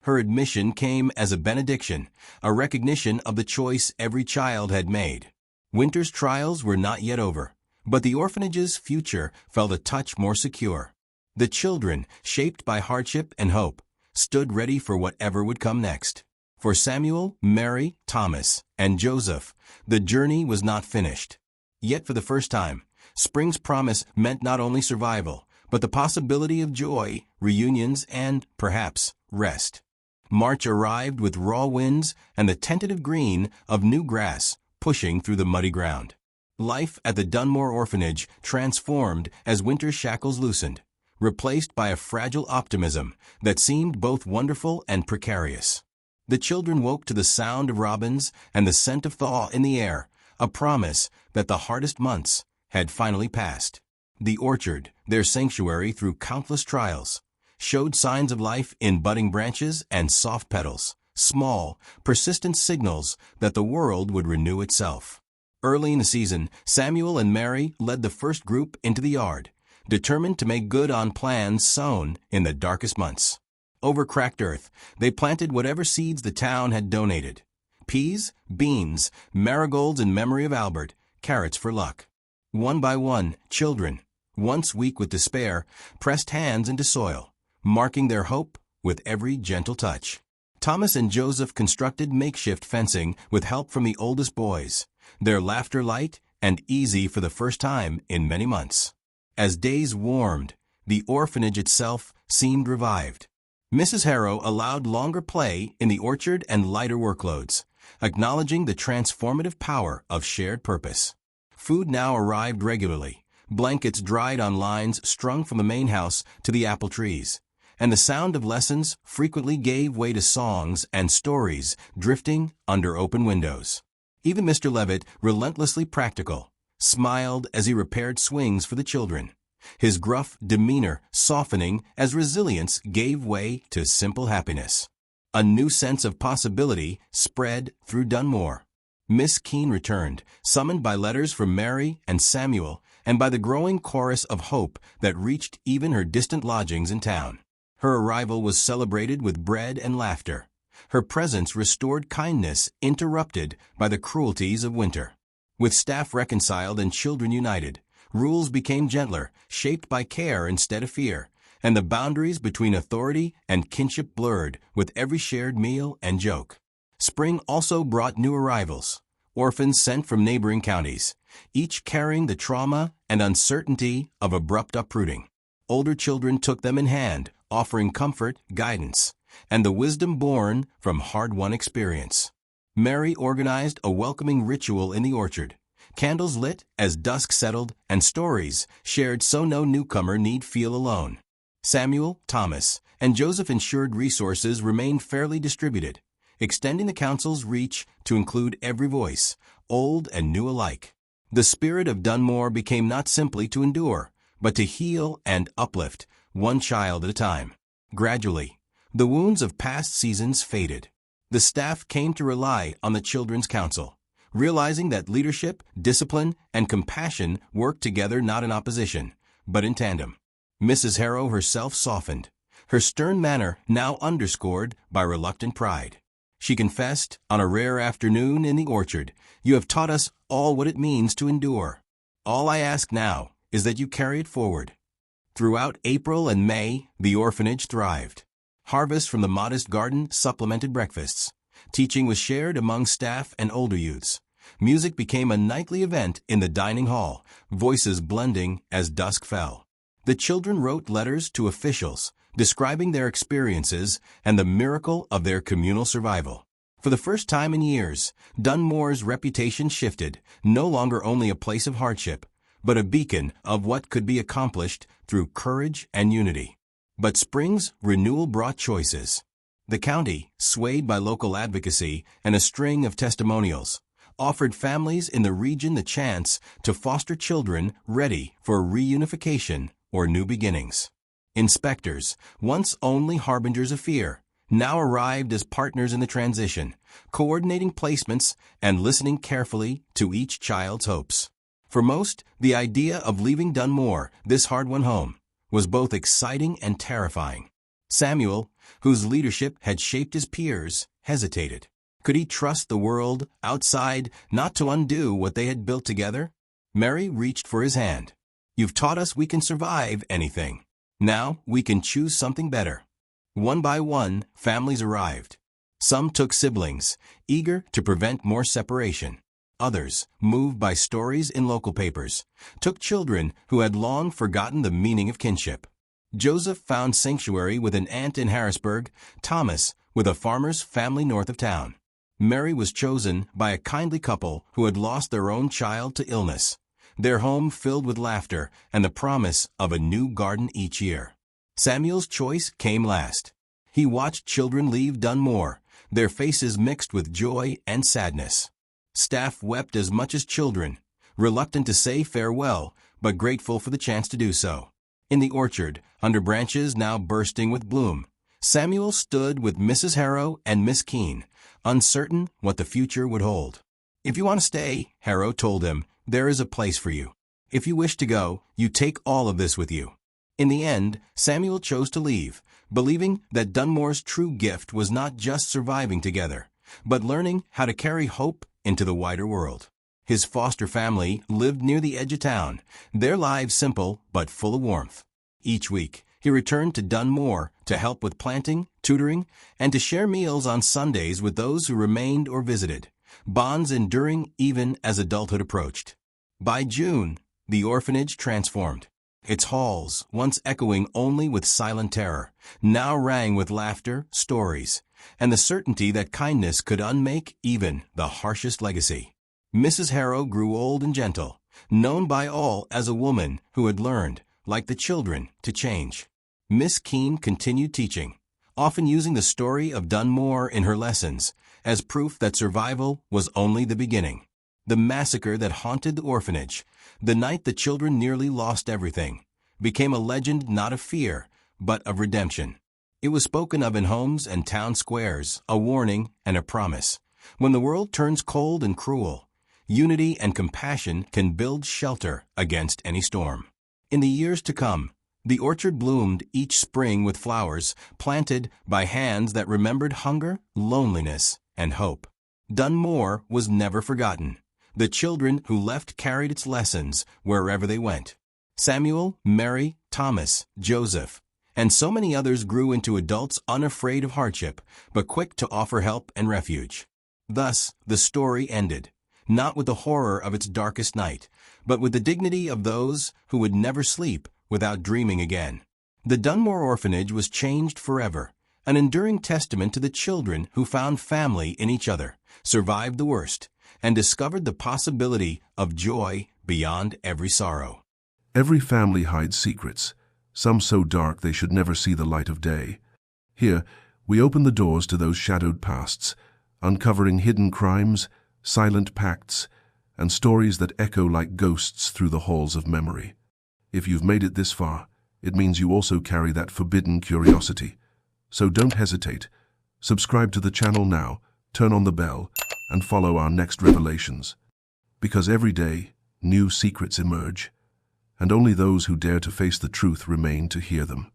Her admission came as a benediction, a recognition of the choice every child had made. Winter's trials were not yet over, but the orphanage's future felt a touch more secure. The children, shaped by hardship and hope, stood ready for whatever would come next. For Samuel, Mary, Thomas, and Joseph, the journey was not finished. Yet for the first time, Spring's promise meant not only survival, but the possibility of joy, reunions, and, perhaps, rest. March arrived with raw winds and the tentative green of new grass pushing through the muddy ground. Life at the Dunmore Orphanage transformed as winter's shackles loosened, replaced by a fragile optimism that seemed both wonderful and precarious. The children woke to the sound of robins and the scent of thaw in the air, a promise that the hardest months had finally passed. The orchard, their sanctuary through countless trials, showed signs of life in budding branches and soft petals, small, persistent signals that the world would renew itself. Early in the season, Samuel and Mary led the first group into the yard, determined to make good on plans sown in the darkest months. Over cracked earth, they planted whatever seeds the town had donated: peas, beans, marigolds in memory of Albert, carrots for luck. One by one, children, once weak with despair, pressed hands into soil, marking their hope with every gentle touch. Thomas and Joseph constructed makeshift fencing with help from the oldest boys, their laughter light and easy for the first time in many months. As days warmed, the orphanage itself seemed revived. Mrs. Harrow allowed longer play in the orchard and lighter workloads, acknowledging the transformative power of shared purpose. Food now arrived regularly, blankets dried on lines strung from the main house to the apple trees, and the sound of lessons frequently gave way to songs and stories drifting under open windows. Even Mr. Levitt, relentlessly practical, smiled as he repaired swings for the children, his gruff demeanor softening as resilience gave way to simple happiness. A new sense of possibility spread through Dunmore. Miss Keene returned, summoned by letters from Mary and Samuel and by the growing chorus of hope that reached even her distant lodgings in town. Her arrival was celebrated with bread and laughter. Her presence restored kindness interrupted by the cruelties of winter. With staff reconciled and children united, rules became gentler, shaped by care instead of fear, and the boundaries between authority and kinship blurred with every shared meal and joke. Spring also brought new arrivals, orphans sent from neighboring counties, each carrying the trauma and uncertainty of abrupt uprooting. Older children took them in hand, offering comfort, guidance, and the wisdom born from hard-won experience. Mary organized a welcoming ritual in the orchard, candles lit as dusk settled and stories shared so no newcomer need feel alone. Samuel, Thomas, and Joseph ensured resources remained fairly distributed, extending the council's reach to include every voice, old and new alike. The spirit of Dunmore became not simply to endure, but to heal and uplift, one child at a time. Gradually, the wounds of past seasons faded. The staff came to rely on the Children's Council, realizing that leadership, discipline, and compassion worked together not in opposition, but in tandem. Mrs. Harrow herself softened, her stern manner now underscored by reluctant pride. She confessed, on a rare afternoon in the orchard, "You have taught us all what it means to endure. All I ask now is that you carry it forward." Throughout April and May, the orphanage thrived. Harvests from the modest garden supplemented breakfasts. Teaching was shared among staff and older youths. Music became a nightly event in the dining hall, voices blending as dusk fell. The children wrote letters to officials, describing their experiences and the miracle of their communal survival. For the first time in years, Dunmore's reputation shifted, no longer only a place of hardship, but a beacon of what could be accomplished through courage and unity. But spring's renewal brought choices. The county, swayed by local advocacy and a string of testimonials, offered families in the region the chance to foster children ready for reunification or new beginnings. Inspectors, once only harbingers of fear, now arrived as partners in the transition, coordinating placements and listening carefully to each child's hopes. For most, the idea of leaving Dunmore, this hard-won home, was both exciting and terrifying. Samuel, whose leadership had shaped his peers, hesitated. Could he trust the world outside not to undo what they had built together? Mary reached for his hand. "You've taught us we can survive anything. Now we can choose something better." One by one, families arrived. Some took siblings, eager to prevent more separation. others, moved by stories in local papers, took children who had long forgotten the meaning of kinship. Joseph found sanctuary with an aunt in Harrisburg, Thomas with a farmer's family north of town. Mary was chosen by a kindly couple who had lost their own child to illness, their home filled with laughter and the promise of a new garden each year. Samuel's choice came last. He watched children leave Dunmore, their faces mixed with joy and sadness. Staff wept as much as children, reluctant to say farewell, but grateful for the chance to do so. In the orchard, under branches now bursting with bloom, Samuel stood with Mrs. Harrow and Miss Keene, uncertain what the future would hold. "If you want to stay," Harrow told him, "there is a place for you. If you wish to go, you take all of this with you." In the end, Samuel chose to leave, believing that Dunmore's true gift was not just surviving together, but learning how to carry hope into the wider world. His foster family lived near the edge of town, their lives simple but full of warmth. Each week, he returned to Dunmore to help with planting, tutoring, and to share meals on Sundays with those who remained or visited, bonds enduring even as adulthood approached. By June, the orphanage transformed. Its halls, once echoing only with silent terror, now rang with laughter, stories, and the certainty that kindness could unmake even the harshest legacy. Mrs. Harrow grew old and gentle, known by all as a woman who had learned, like the children, to change. Miss Keene continued teaching, often using the story of Dunmore in her lessons as proof that survival was only the beginning. The massacre that haunted the orphanage, the night the children nearly lost everything, became a legend not of fear, but of redemption. It was spoken of in homes and town squares, a warning and a promise. When the world turns cold and cruel, unity and compassion can build shelter against any storm. In the years to come, the orchard bloomed each spring with flowers planted by hands that remembered hunger, loneliness, and hope. Dunmore was never forgotten. The children who left carried its lessons wherever they went. Samuel, Mary, Thomas, Joseph, and so many others grew into adults unafraid of hardship, but quick to offer help and refuge. Thus, the story ended, not with the horror of its darkest night, but with the dignity of those who would never sleep without dreaming again. The Dunmore Orphanage was changed forever, an enduring testament to the children who found family in each other, survived the worst, and discovered the possibility of joy beyond every sorrow. Every family hides secrets, some so dark they should never see the light of day. Here, we open the doors to those shadowed pasts, uncovering hidden crimes, silent pacts, and stories that echo like ghosts through the halls of memory. If you've made it this far, it means you also carry that forbidden curiosity. So don't hesitate. Subscribe to the channel now, turn on the bell, and follow our next revelations. Because every day, new secrets emerge, and only those who dare to face the truth remain to hear them.